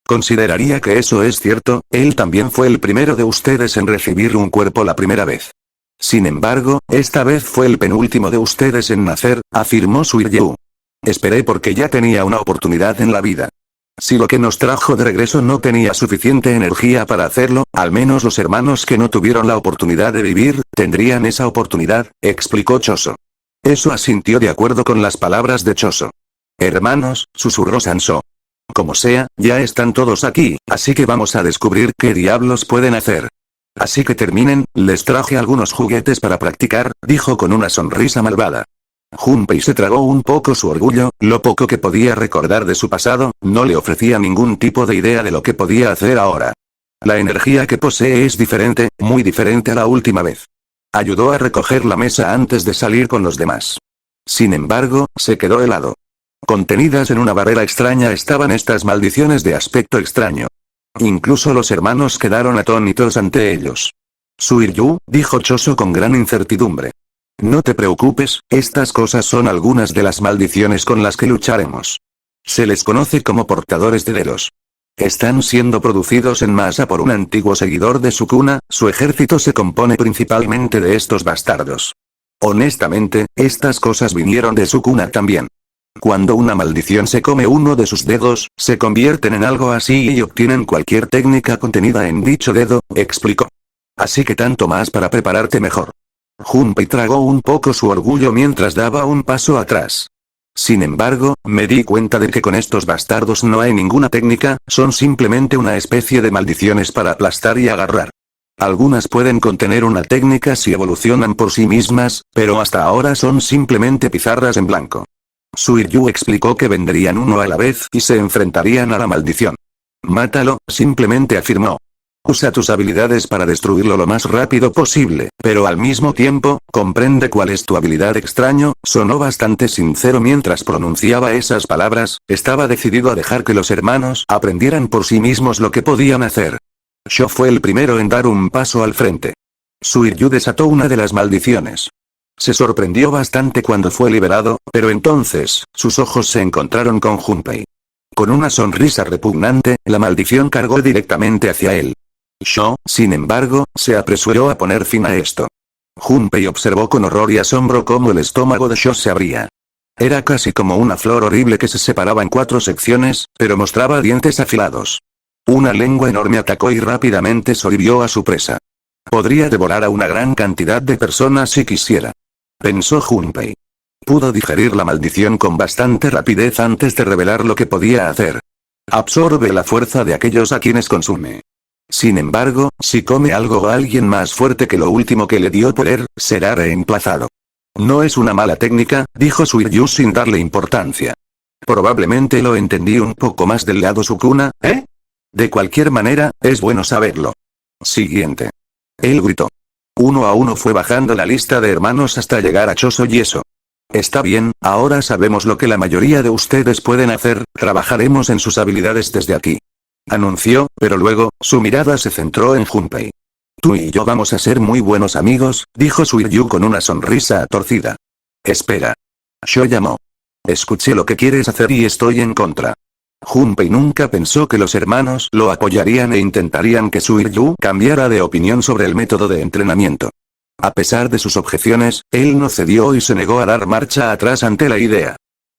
Consideraría que eso es cierto, él también fue el primero de ustedes en recibir un cuerpo la primera vez. Sin embargo, esta vez fue el penúltimo de ustedes en nacer, afirmó Suiryu. Esperé porque ya tenía una oportunidad en la vida. Si lo que nos trajo de regreso no tenía suficiente energía para hacerlo, al menos los hermanos que no tuvieron la oportunidad de vivir, tendrían esa oportunidad, explicó Choso. Eso asintió de acuerdo con las palabras de Choso. Hermanos, susurró Sansó. Como sea, ya están todos aquí, así que vamos a descubrir qué diablos pueden hacer. Así que terminen, les traje algunos juguetes para practicar, dijo con una sonrisa malvada. Junpei se tragó un poco su orgullo, lo poco que podía recordar de su pasado, no le ofrecía ningún tipo de idea de lo que podía hacer ahora. La energía que posee es diferente, muy diferente a la última vez. Ayudó a recoger la mesa antes de salir con los demás. Sin embargo, se quedó helado. Contenidas en una barrera extraña estaban estas maldiciones de aspecto extraño. Incluso los hermanos quedaron atónitos ante ellos. Suiryu, dijo Choso con gran incertidumbre. No te preocupes, estas cosas son algunas de las maldiciones con las que lucharemos. Se les conoce como portadores de dedos. Están siendo producidos en masa por un antiguo seguidor de Sukuna, su ejército se compone principalmente de estos bastardos. Honestamente, estas cosas vinieron de Sukuna también. Cuando una maldición se come uno de sus dedos, se convierten en algo así y obtienen cualquier técnica contenida en dicho dedo, explicó. Así que tanto más para prepararte mejor. Junpei tragó un poco su orgullo mientras daba un paso atrás. Sin embargo, me di cuenta de que con estos bastardos no hay ninguna técnica, son simplemente una especie de maldiciones para aplastar y agarrar. Algunas pueden contener una técnica si evolucionan por sí mismas, pero hasta ahora son simplemente pizarras en blanco. Suiryu explicó que venderían uno a la vez y se enfrentarían a la maldición. Mátalo, simplemente afirmó. Usa tus habilidades para destruirlo lo más rápido posible, pero al mismo tiempo, comprende cuál es tu habilidad extraño. Sonó bastante sincero mientras pronunciaba esas palabras, estaba decidido a dejar que los hermanos aprendieran por sí mismos lo que podían hacer. Sho fue el primero en dar un paso al frente. Suiryu desató una de las maldiciones. Se sorprendió bastante cuando fue liberado, pero entonces, sus ojos se encontraron con Junpei. Con una sonrisa repugnante, la maldición cargó directamente hacia él. Sho, sin embargo, se apresuró a poner fin a esto. Junpei observó con horror y asombro cómo el estómago de Sho se abría. Era casi como una flor horrible que se separaba en 4 secciones, pero mostraba dientes afilados. Una lengua enorme atacó y rápidamente sorbió a su presa. Podría devorar a una gran cantidad de personas si quisiera. Pensó Junpei. Pudo digerir la maldición con bastante rapidez antes de revelar lo que podía hacer. Absorbe la fuerza de aquellos a quienes consume. Sin embargo, si come algo o alguien más fuerte que lo último que le dio poder, será reemplazado. No es una mala técnica, dijo Suiryu sin darle importancia. Probablemente lo entendí un poco más del lado Sukuna, ¿eh? De cualquier manera, es bueno saberlo. Siguiente. Él gritó. Uno a uno fue bajando la lista de hermanos hasta llegar a Choso Yeso. Está bien, ahora sabemos lo que la mayoría de ustedes pueden hacer, trabajaremos en sus habilidades desde aquí. Anunció, pero luego, su mirada se centró en Junpei. Tú y yo vamos a ser muy buenos amigos, dijo Suiryu con una sonrisa torcida. Espera. Sho llamó. Escuché lo que quieres hacer y estoy en contra. Junpei nunca pensó que los hermanos lo apoyarían e intentarían que Suiryu cambiara de opinión sobre el método de entrenamiento. A pesar de sus objeciones, él no cedió y se negó a dar marcha atrás ante la idea.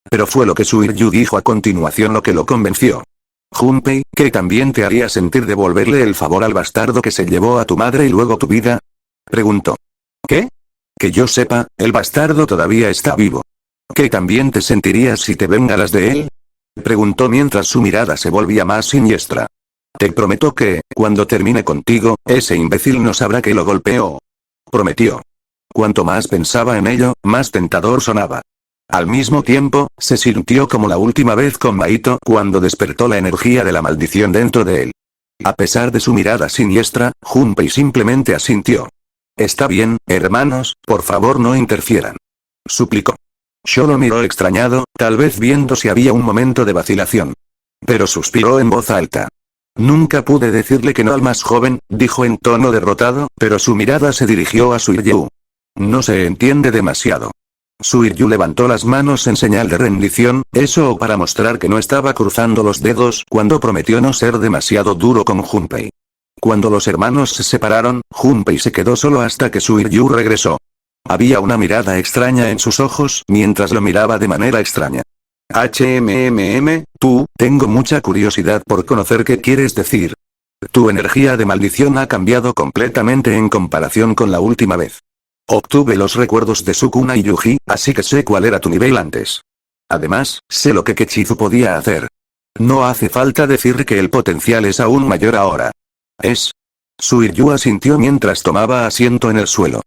Pero fue lo que Suiryu dijo a continuación lo que lo convenció. Junpei, ¿qué también te haría sentir devolverle el favor al bastardo que se llevó a tu madre y luego tu vida? Preguntó. ¿Qué? Que yo sepa, el bastardo todavía está vivo. ¿Qué también te sentirías si te vengaras de él? Preguntó mientras su mirada se volvía más siniestra. Te prometo que, cuando termine contigo, ese imbécil no sabrá que lo golpeó. Prometió. Cuanto más pensaba en ello, más tentador sonaba. Al mismo tiempo, se sintió como la última vez con Maito cuando despertó la energía de la maldición dentro de él. A pesar de su mirada siniestra, Junpei simplemente asintió. Está bien, hermanos, por favor no interfieran. Suplicó. Sho lo miró extrañado, tal vez viendo si había un momento de vacilación. Pero suspiró en voz alta. Nunca pude decirle que no al más joven, dijo en tono derrotado, pero su mirada se dirigió a Suiryu. No se entiende demasiado. Suiryu levantó las manos en señal de rendición, eso o para mostrar que no estaba cruzando los dedos cuando prometió no ser demasiado duro con Junpei. Cuando los hermanos se separaron, Junpei se quedó solo hasta que Suiryu regresó. Había una mirada extraña en sus ojos mientras lo miraba de manera extraña. Tú, tengo mucha curiosidad por conocer qué quieres decir. Tu energía de maldición ha cambiado completamente en comparación con la última vez. Obtuve los recuerdos de Sukuna y Yuji, así que sé cuál era tu nivel antes. Además, sé lo que Kechizu podía hacer. No hace falta decir que el potencial es aún mayor ahora. ¿Es? Suiryu asintió mientras tomaba asiento en el suelo.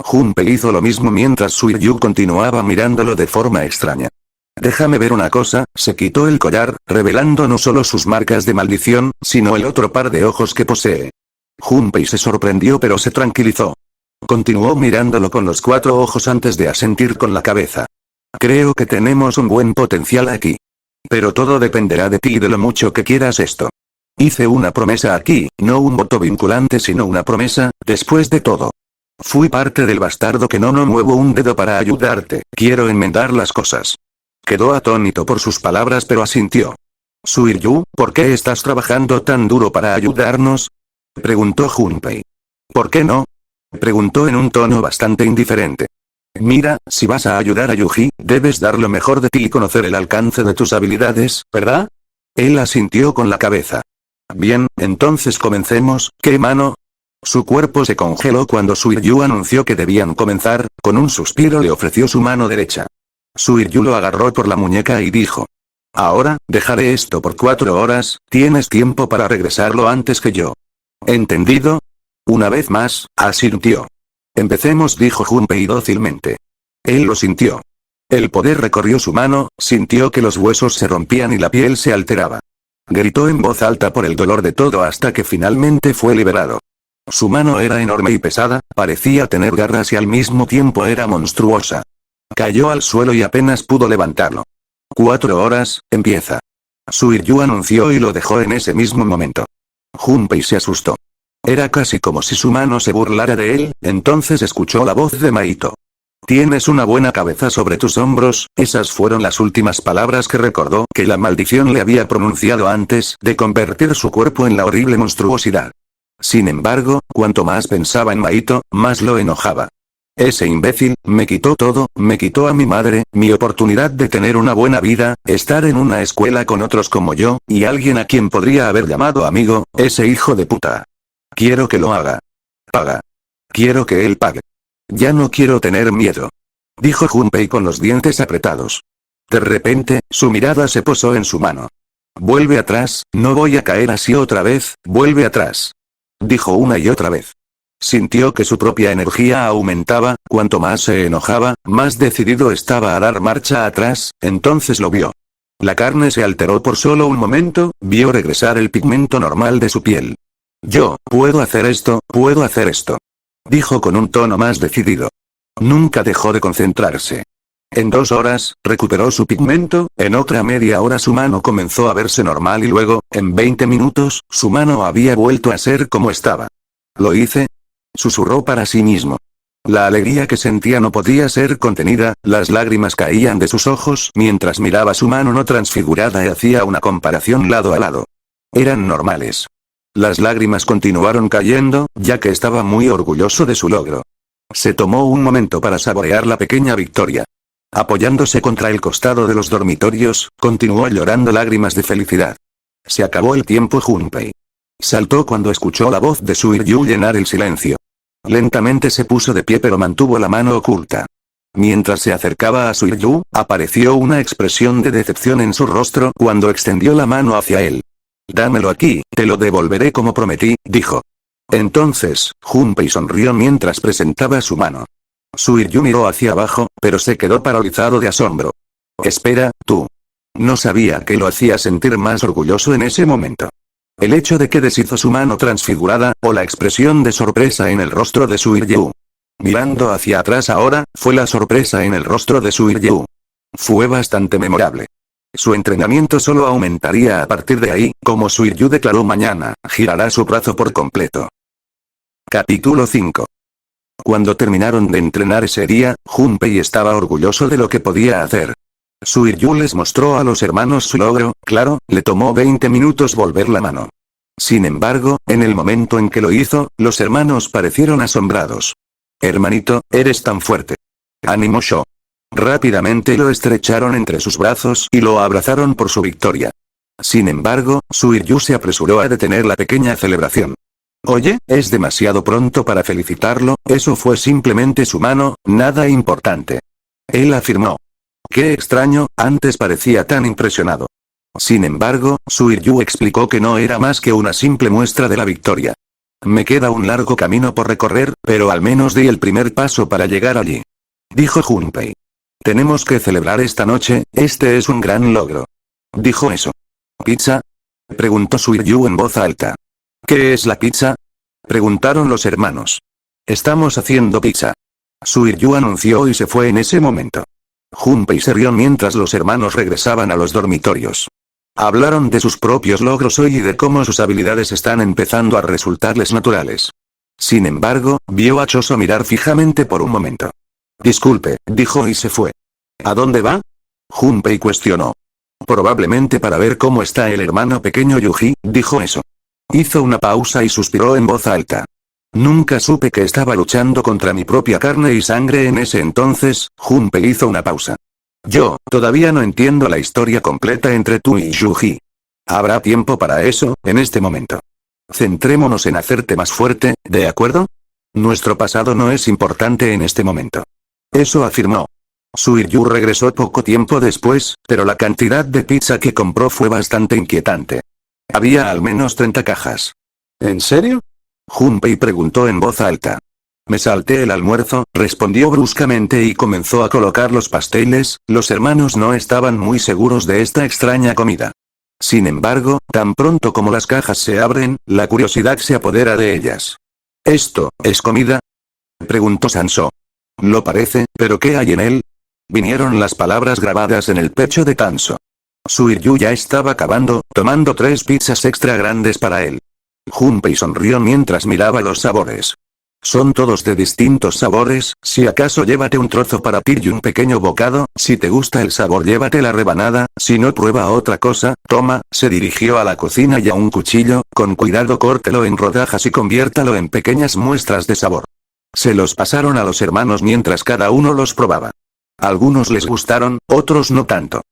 Junpei hizo lo mismo mientras Suiryu continuaba mirándolo de forma extraña. Déjame ver una cosa, se quitó el collar, revelando no solo sus marcas de maldición, sino el otro par de ojos que posee. Junpei se sorprendió pero se tranquilizó. Continuó mirándolo con los 4 ojos antes de asentir con la cabeza. Creo que tenemos un buen potencial aquí. Pero todo dependerá de ti y de lo mucho que quieras esto. Hice una promesa aquí, no un voto vinculante sino una promesa, después de todo. Fui parte del bastardo que no muevo un dedo para ayudarte, quiero enmendar las cosas. Quedó atónito por sus palabras pero asintió. Suiryu, ¿por qué estás trabajando tan duro para ayudarnos? Preguntó Junpei. ¿Por qué no? Preguntó en un tono bastante indiferente. Mira, si vas a ayudar a Yuji, debes dar lo mejor de ti y conocer el alcance de tus habilidades, ¿verdad? Él asintió con la cabeza. Bien, entonces comencemos, ¿qué mano? Su cuerpo se congeló cuando Suiryu anunció que debían comenzar. Con un suspiro le ofreció su mano derecha. Suiryu lo agarró por la muñeca y dijo: ahora, dejaré esto por 4 horas, tienes tiempo para regresarlo antes que yo. ¿Entendido? Una vez más, asintió. Empecemos, dijo Junpei dócilmente. Él lo sintió. El poder recorrió su mano, sintió que los huesos se rompían y la piel se alteraba. Gritó en voz alta por el dolor de todo hasta que finalmente fue liberado. Su mano era enorme y pesada, parecía tener garras y al mismo tiempo era monstruosa. Cayó al suelo y apenas pudo levantarlo. 4 horas, empieza. Suiryu anunció y lo dejó en ese mismo momento. Junpei se asustó. Era casi como si su mano se burlara de él, entonces escuchó la voz de Maito. Tienes una buena cabeza sobre tus hombros, esas fueron las últimas palabras que recordó que la maldición le había pronunciado antes de convertir su cuerpo en la horrible monstruosidad. Sin embargo, cuanto más pensaba en Maito, más lo enojaba. Ese imbécil, me quitó todo, me quitó a mi madre, mi oportunidad de tener una buena vida, estar en una escuela con otros como yo, y alguien a quien podría haber llamado amigo, ese hijo de puta. Quiero que lo haga. Paga. Quiero que él pague. Ya no quiero tener miedo. Dijo Junpei con los dientes apretados. De repente, su mirada se posó en su mano. Vuelve atrás, no voy a caer así otra vez, vuelve atrás. Dijo una y otra vez. Sintió que su propia energía aumentaba, cuanto más se enojaba, más decidido estaba a dar marcha atrás, entonces lo vio. La carne se alteró por solo un momento, vio regresar el pigmento normal de su piel. Yo, puedo hacer esto, dijo con un tono más decidido. Nunca dejó de concentrarse. En 2 horas, recuperó su pigmento, en otra media hora su mano comenzó a verse normal y luego, en 20 minutos, su mano había vuelto a ser como estaba. ¿Lo hice? Susurró para sí mismo. La alegría que sentía no podía ser contenida, las lágrimas caían de sus ojos mientras miraba su mano no transfigurada y hacía una comparación lado a lado. Eran normales. Las lágrimas continuaron cayendo, ya que estaba muy orgulloso de su logro. Se tomó un momento para saborear la pequeña victoria. Apoyándose contra el costado de los dormitorios, continuó llorando lágrimas de felicidad. Se acabó el tiempo. Junpei saltó cuando escuchó la voz de Suiryu llenar el silencio. Lentamente se puso de pie pero mantuvo la mano oculta. Mientras se acercaba a Suiryu, apareció una expresión de decepción en su rostro cuando extendió la mano hacia él. Dámelo aquí, te lo devolveré como prometí, dijo. Entonces, Junpei sonrió mientras presentaba su mano. Suiryu miró hacia abajo, pero se quedó paralizado de asombro. Espera, tú. No sabía que lo hacía sentir más orgulloso en ese momento. El hecho de que deshizo su mano transfigurada, o la expresión de sorpresa en el rostro de Suiryu. Mirando hacia atrás ahora, fue la sorpresa en el rostro de Suiryu. Fue bastante memorable. Su entrenamiento solo aumentaría a partir de ahí, como Suiryu declaró mañana, girará su brazo por completo. Capítulo 5. Cuando terminaron de entrenar ese día, Junpei estaba orgulloso de lo que podía hacer. Suiryu les mostró a los hermanos su logro, claro, le tomó 20 minutos volver la mano. Sin embargo, en el momento en que lo hizo, los hermanos parecieron asombrados. Hermanito, eres tan fuerte. Ánimo Sho. Rápidamente lo estrecharon entre sus brazos y lo abrazaron por su victoria. Sin embargo, Suiryu se apresuró a detener la pequeña celebración. Oye, es demasiado pronto para felicitarlo, eso fue simplemente su mano, nada importante. Él afirmó. Qué extraño, antes parecía tan impresionado. Sin embargo, Suiryu explicó que no era más que una simple muestra de la victoria. Me queda un largo camino por recorrer, pero al menos di el primer paso para llegar allí. Dijo Junpei. Tenemos que celebrar esta noche, este es un gran logro. Dijo eso. ¿Pizza? Preguntó Suiryu en voz alta. ¿Qué es la pizza? Preguntaron los hermanos. Estamos haciendo pizza. Suiryu anunció y se fue en ese momento. Junpei se rió mientras los hermanos regresaban a los dormitorios. Hablaron de sus propios logros hoy y de cómo sus habilidades están empezando a resultarles naturales. Sin embargo, vio a Choso mirar fijamente por un momento. Disculpe, dijo y se fue. ¿A dónde va? Junpei cuestionó. Probablemente para ver cómo está el hermano pequeño Yuji, dijo eso. Hizo una pausa y suspiró en voz alta. Nunca supe que estaba luchando contra mi propia carne y sangre en ese entonces. Junpei hizo una pausa. Yo, todavía no entiendo la historia completa entre tú y Yuji. Habrá tiempo para eso, en este momento. Centrémonos en hacerte más fuerte, ¿de acuerdo? Nuestro pasado no es importante en este momento. Eso afirmó. Suiryu regresó poco tiempo después, pero la cantidad de pizza que compró fue bastante inquietante. Había al menos 30 cajas. ¿En serio? Junpei preguntó en voz alta. Me salté el almuerzo, respondió bruscamente y comenzó a colocar los pasteles. Los hermanos no estaban muy seguros de esta extraña comida. Sin embargo, tan pronto como las cajas se abren, la curiosidad se apodera de ellas. ¿Esto es comida?, preguntó Sansó. Lo parece, pero ¿qué hay en él? Vinieron las palabras grabadas en el pecho de Tanso. Suiryu ya estaba acabando, tomando 3 pizzas extra grandes para él. Junpei sonrió mientras miraba los sabores. Son todos de distintos sabores, si acaso llévate un trozo para ti y un pequeño bocado, si te gusta el sabor llévate la rebanada, si no prueba otra cosa, toma, se dirigió a la cocina y a un cuchillo, con cuidado córtelo en rodajas y conviértalo en pequeñas muestras de sabor. Se los pasaron a los hermanos mientras cada uno los probaba. Algunos les gustaron, otros no tanto.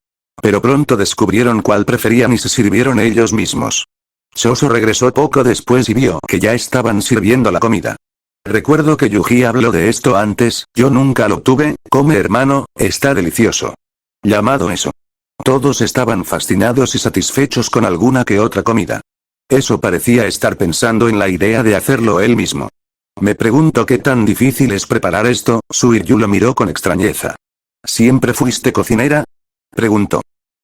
Pero pronto descubrieron cuál preferían y se sirvieron ellos mismos. Shoso regresó poco después y vio que ya estaban sirviendo la comida. Recuerdo que Yuji habló de esto antes, yo nunca lo tuve, come hermano, está delicioso. Llamado eso. Todos estaban fascinados y satisfechos con alguna que otra comida. Eso parecía estar pensando en la idea de hacerlo él mismo. Me pregunto qué tan difícil es preparar esto, Suiryu lo miró con extrañeza. ¿Siempre fuiste cocinera?, preguntó.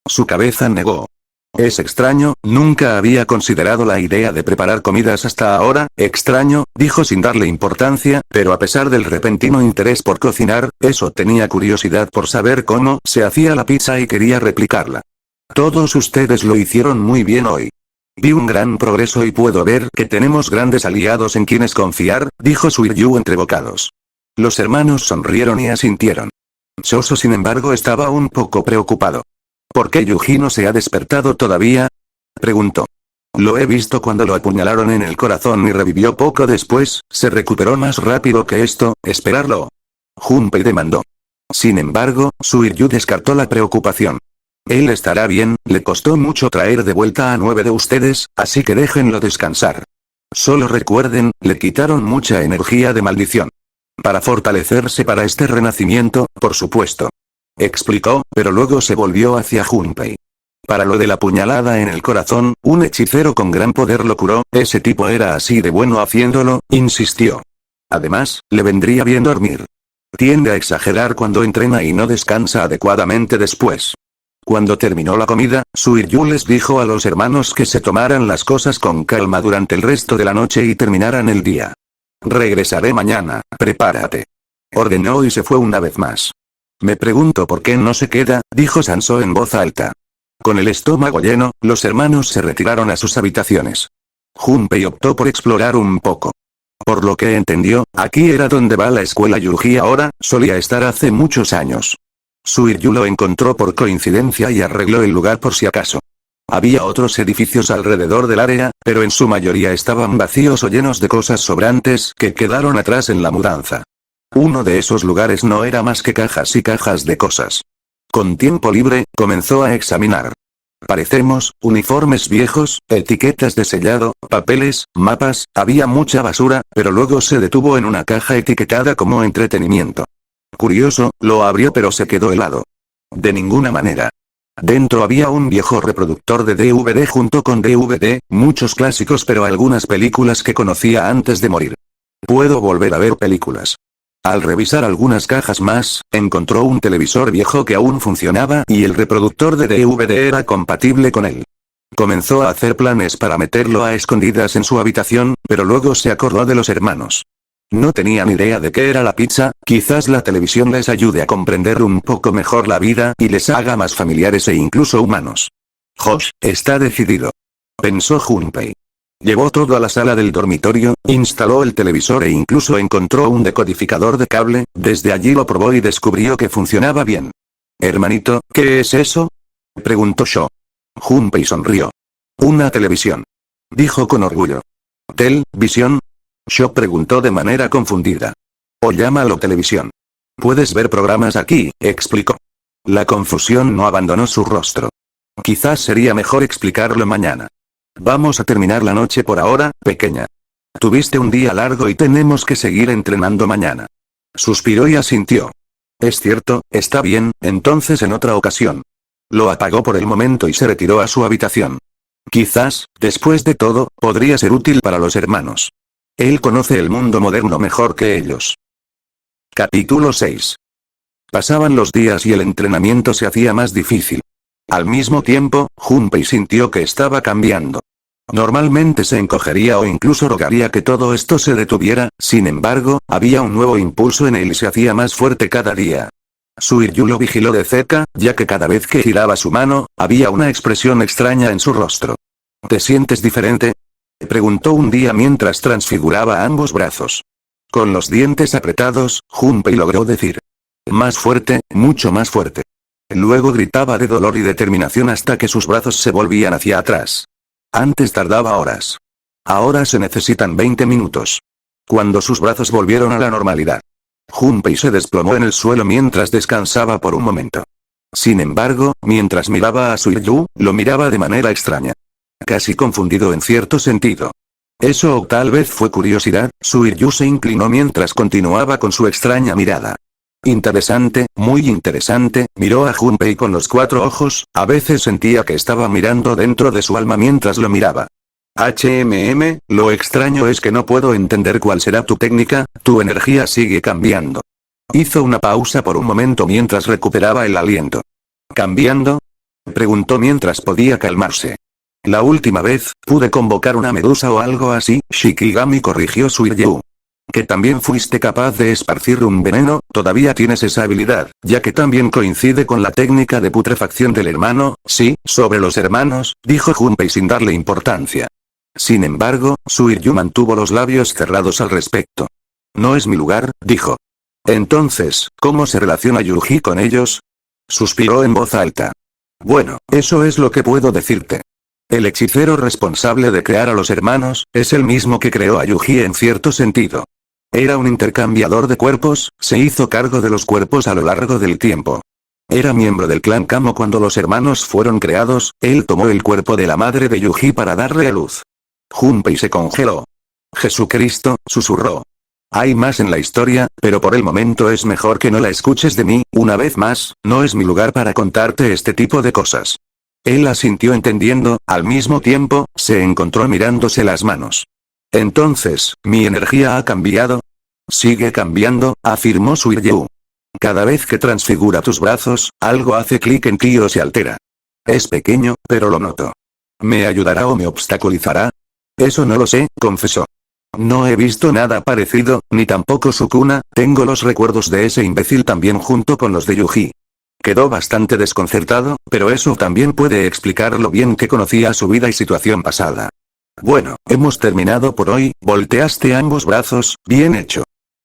Su cabeza negó. Es extraño, nunca había considerado la idea de preparar comidas hasta ahora, extraño, dijo sin darle importancia, pero a pesar del repentino interés por cocinar, eso tenía curiosidad por saber cómo se hacía la pizza y quería replicarla. Todos ustedes lo hicieron muy bien hoy. Vi un gran progreso y puedo ver que tenemos grandes aliados en quienes confiar, dijo Suiryu entre bocados. Los hermanos sonrieron y asintieron. Shoso sin embargo estaba un poco preocupado. ¿Por qué Yuji no se ha despertado todavía?, preguntó. Lo he visto cuando lo apuñalaron en el corazón y revivió poco después, se recuperó más rápido que esto, esperarlo. Junpei demandó. Sin embargo, Suiryu descartó la preocupación. Él estará bien, le costó mucho traer de vuelta a 9 de ustedes, así que déjenlo descansar. Solo recuerden, le quitaron mucha energía de maldición. Para fortalecerse para este renacimiento, por supuesto. Explicó, pero luego se volvió hacia Junpei. Para lo de la puñalada en el corazón, un hechicero con gran poder lo curó, ese tipo era así de bueno haciéndolo, insistió. Además, le vendría bien dormir. Tiende a exagerar cuando entrena y no descansa adecuadamente después. Cuando terminó la comida, Suiryu les dijo a los hermanos que se tomaran las cosas con calma durante el resto de la noche y terminaran el día. Regresaré mañana, prepárate. Ordenó y se fue una vez más. Me pregunto por qué no se queda, dijo Sansó en voz alta. Con el estómago lleno, los hermanos se retiraron a sus habitaciones. Junpei optó por explorar un poco. Por lo que entendió, aquí era donde va la escuela Yuji ahora, solía estar hace muchos años. Suiryu lo encontró por coincidencia y arregló el lugar por si acaso. Había otros edificios alrededor del área, pero en su mayoría estaban vacíos o llenos de cosas sobrantes que quedaron atrás en la mudanza. Uno de esos lugares no era más que cajas y cajas de cosas. Con tiempo libre, comenzó a examinar. Parecemos, uniformes viejos, etiquetas de sellado, papeles, mapas, había mucha basura, pero luego se detuvo en una caja etiquetada como entretenimiento. Curioso, lo abrió pero se quedó helado. De ninguna manera. Dentro había un viejo reproductor de DVD junto con DVD, muchos clásicos pero algunas películas que conocía antes de morir. Puedo volver a ver películas. Al revisar algunas cajas más, encontró un televisor viejo que aún funcionaba y el reproductor de DVD era compatible con él. Comenzó a hacer planes para meterlo a escondidas en su habitación, pero luego se acordó de los hermanos. No tenían idea de qué era la pizza, quizás la televisión les ayude a comprender un poco mejor la vida y les haga más familiares e incluso humanos. Josh, está decidido. Pensó Junpei. Llevó todo a la sala del dormitorio, instaló el televisor e incluso encontró un decodificador de cable, desde allí lo probó y descubrió que funcionaba bien. Hermanito, ¿qué es eso?, preguntó Sho. Junpei sonrió. Una televisión. Dijo con orgullo. ¿Televisión? Sho preguntó de manera confundida. O llámalo televisión. Puedes ver programas aquí, explicó. La confusión no abandonó su rostro. Quizás sería mejor explicarlo mañana. Vamos a terminar la noche por ahora, pequeña. Tuviste un día largo y tenemos que seguir entrenando mañana. Suspiró y asintió. Es cierto, está bien, entonces en otra ocasión. Lo apagó por el momento y se retiró a su habitación. Quizás, después de todo, podría ser útil para los hermanos. Él conoce el mundo moderno mejor que ellos. Capítulo 6. Pasaban los días y el entrenamiento se hacía más difícil. Al mismo tiempo, Junpei sintió que estaba cambiando. Normalmente se encogería o incluso rogaría que todo esto se detuviera, sin embargo, había un nuevo impulso en él y se hacía más fuerte cada día. Suiryu lo vigiló de cerca, ya que cada vez que giraba su mano, había una expresión extraña en su rostro. ¿Te sientes diferente? Preguntó un día mientras transfiguraba ambos brazos. Con los dientes apretados, Junpei logró decir. Más fuerte, mucho más fuerte. Luego gritaba de dolor y determinación hasta que sus brazos se volvían hacia atrás. Antes tardaba horas. Ahora se necesitan 20 minutos. Cuando sus brazos volvieron a la normalidad. Junpei se desplomó en el suelo mientras descansaba por un momento. Sin embargo, mientras miraba a Suiryu, lo miraba de manera extraña. Casi confundido en cierto sentido. Eso o tal vez fue curiosidad, Suiryu se inclinó mientras continuaba con su extraña mirada. Interesante, muy interesante, miró a Junpei con los 4 ojos, a veces sentía que estaba mirando dentro de su alma mientras lo miraba. Lo extraño es que no puedo entender cuál será tu técnica, tu energía sigue cambiando. Hizo una pausa por un momento mientras recuperaba el aliento. ¿Cambiando? Preguntó mientras podía calmarse. La última vez, pude convocar una medusa o algo así, Shikigami corrigió Suiryu. Que también fuiste capaz de esparcir un veneno, todavía tienes esa habilidad, ya que también coincide con la técnica de putrefacción del hermano, sí, sobre los hermanos, dijo Junpei sin darle importancia. Sin embargo, Suiryu mantuvo los labios cerrados al respecto. No es mi lugar, dijo. Entonces, ¿cómo se relaciona Yuji con ellos? Suspiró en voz alta. Bueno, eso es lo que puedo decirte. El hechicero responsable de crear a los hermanos, es el mismo que creó a Yuji en cierto sentido. Era un intercambiador de cuerpos, se hizo cargo de los cuerpos a lo largo del tiempo. Era miembro del clan Kamo cuando los hermanos fueron creados, él tomó el cuerpo de la madre de Yuji para darle a luz. Junpei se congeló. Jesucristo, susurró. Hay más en la historia, pero por el momento es mejor que no la escuches de mí, una vez más, no es mi lugar para contarte este tipo de cosas. Él asintió entendiendo, al mismo tiempo, se encontró mirándose las manos. Entonces, ¿mi energía ha cambiado? Sigue cambiando, afirmó Suiryu. Cada vez que transfigura tus brazos, algo hace clic en ti o se altera. Es pequeño, pero lo noto. ¿Me ayudará o me obstaculizará? Eso no lo sé, confesó. No he visto nada parecido, ni tampoco Sukuna, tengo los recuerdos de ese imbécil también junto con los de Yuji. Quedó bastante desconcertado, pero eso también puede explicar lo bien que conocía su vida y situación pasada. Bueno, hemos terminado por hoy, volteaste ambos brazos, bien hecho.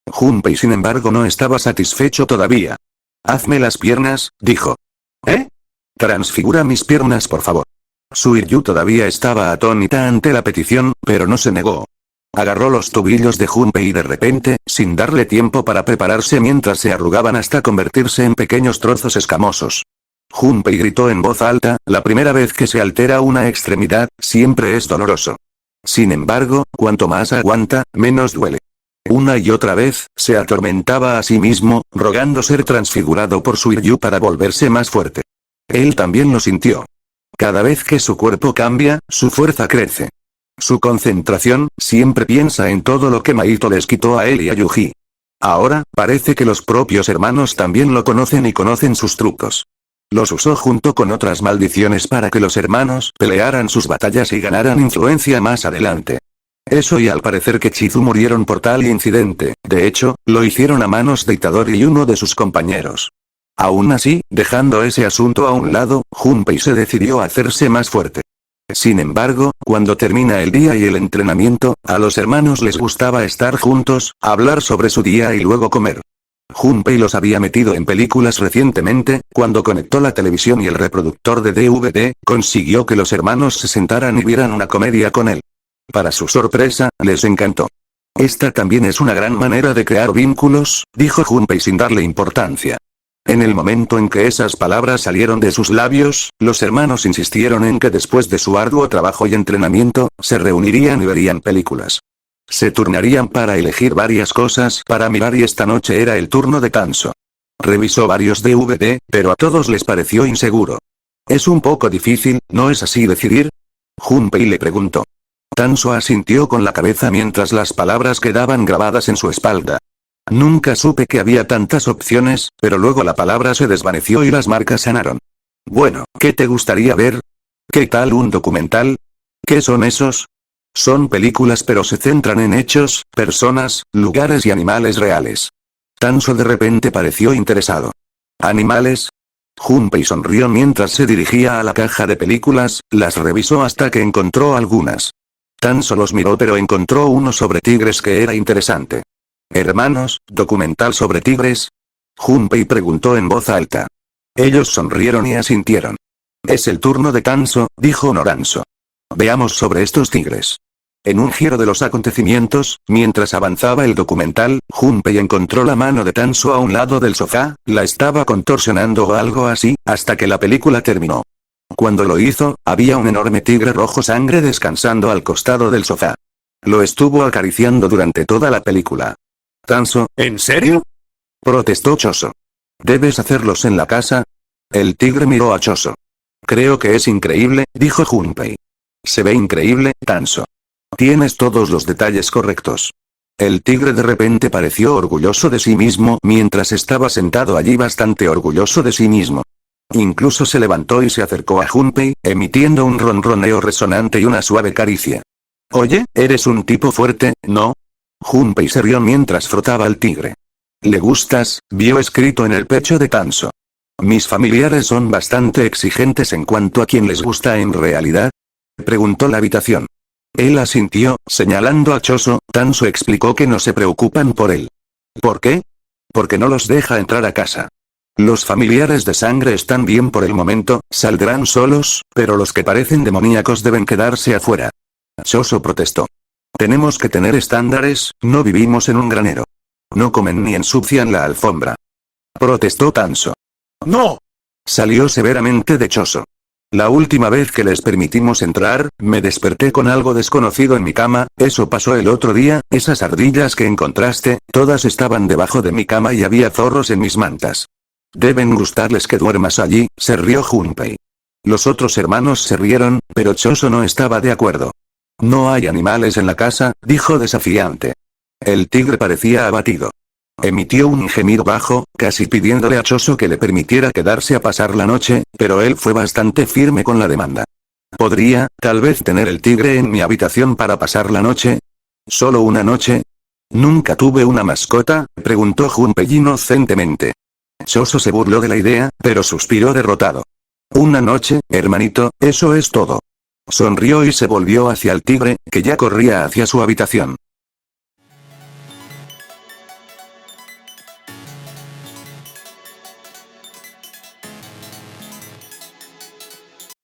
Junpei sin embargo no estaba satisfecho todavía. Hazme las piernas, dijo. ¿Eh? Transfigura mis piernas por favor. Suiryu todavía estaba atónita ante la petición, pero no se negó. Agarró los tobillos de Junpei y de repente, sin darle tiempo para prepararse mientras se arrugaban hasta convertirse en pequeños trozos escamosos. Junpei gritó en voz alta, la primera vez que se altera una extremidad, siempre es doloroso. Sin embargo, cuanto más aguanta, menos duele. Una y otra vez, se atormentaba a sí mismo, rogando ser transfigurado por Suiryu para volverse más fuerte. Él también lo sintió. Cada vez que su cuerpo cambia, su fuerza crece. Su concentración, siempre piensa en todo lo que Maito les quitó a él y a Yuji. Ahora, parece que los propios hermanos también lo conocen y conocen sus trucos. Los usó junto con otras maldiciones para que los hermanos pelearan sus batallas y ganaran influencia más adelante. Eso y al parecer que Chizu murieron por tal incidente, de hecho, lo hicieron a manos de Itadori y uno de sus compañeros. Aún así, dejando ese asunto a un lado, Junpei se decidió a hacerse más fuerte. Sin embargo, cuando termina el día y el entrenamiento, a los hermanos les gustaba estar juntos, hablar sobre su día y luego comer. Junpei los había metido en películas recientemente, cuando conectó la televisión y el reproductor de DVD, consiguió que los hermanos se sentaran y vieran una comedia con él. Para su sorpresa, les encantó. Esta también es una gran manera de crear vínculos, dijo Junpei sin darle importancia. En el momento en que esas palabras salieron de sus labios, los hermanos insistieron en que después de su arduo trabajo y entrenamiento, se reunirían y verían películas. Se turnarían para elegir varias cosas para mirar y esta noche era el turno de Tanso. Revisó varios DVD, pero a todos les pareció inseguro. Es un poco difícil, ¿no es así decidir? Junpei le preguntó. Tanso asintió con la cabeza mientras las palabras quedaban grabadas en su espalda. Nunca supe que había tantas opciones, pero luego la palabra se desvaneció y las marcas sanaron. Bueno, ¿qué te gustaría ver? ¿Qué tal un documental? ¿Qué son esos? Son películas pero se centran en hechos, personas, lugares y animales reales. Tanso de repente pareció interesado. ¿Animales? Junpei sonrió mientras se dirigía a la caja de películas, las revisó hasta que encontró algunas. Tanso los miró pero encontró uno sobre tigres que era interesante. Hermanos, ¿documental sobre tigres? Junpei preguntó en voz alta. Ellos sonrieron y asintieron. Es el turno de Tanso, dijo Noranzo. Veamos sobre estos tigres. En un giro de los acontecimientos, mientras avanzaba el documental, Junpei encontró la mano de Tanso a un lado del sofá, la estaba contorsionando o algo así, hasta que la película terminó. Cuando lo hizo, había un enorme tigre rojo sangre descansando al costado del sofá. Lo estuvo acariciando durante toda la película. Tanso, ¿en serio? Protestó Choso. ¿Debes hacerlos en la casa? El tigre miró a Choso. Creo que es increíble, dijo Junpei. Se ve increíble, Tanso. Tienes todos los detalles correctos. El tigre de repente pareció orgulloso de sí mismo mientras estaba sentado allí bastante orgulloso de sí mismo. Incluso se levantó y se acercó a Junpei, emitiendo un ronroneo resonante y una suave caricia. Oye, eres un tipo fuerte, ¿no? Junpei se rió mientras frotaba al tigre. ¿Le gustas? Vio escrito en el pecho de Tanso. Mis familiares son bastante exigentes en cuanto a quién les gusta en realidad. Preguntó la habitación. Él asintió, señalando a Choso. Tanso explicó que no se preocupan por él. ¿Por qué? Porque no los deja entrar a casa. Los familiares de sangre están bien por el momento, saldrán solos, pero los que parecen demoníacos deben quedarse afuera. Choso protestó. Tenemos que tener estándares, no vivimos en un granero. No comen ni ensucian la alfombra. Protestó Tanso. ¡No! Salió severamente de Choso. La última vez que les permitimos entrar, me desperté con algo desconocido en mi cama, eso pasó el otro día, esas ardillas que encontraste, todas estaban debajo de mi cama y había zorros en mis mantas. Deben gustarles que duermas allí, se rió Junpei. Los otros hermanos se rieron, pero Choso no estaba de acuerdo. No hay animales en la casa, dijo desafiante. El tigre parecía abatido. Emitió un gemido bajo, casi pidiéndole a Choso que le permitiera quedarse a pasar la noche, pero él fue bastante firme con la demanda. ¿Podría, tal vez, tener el tigre en mi habitación para pasar la noche? ¿Solo una noche? ¿Nunca tuve una mascota?, preguntó Junpei inocentemente. Choso se burló de la idea, pero suspiró derrotado. Una noche, hermanito, eso es todo. Sonrió y se volvió hacia el tigre, que ya corría hacia su habitación.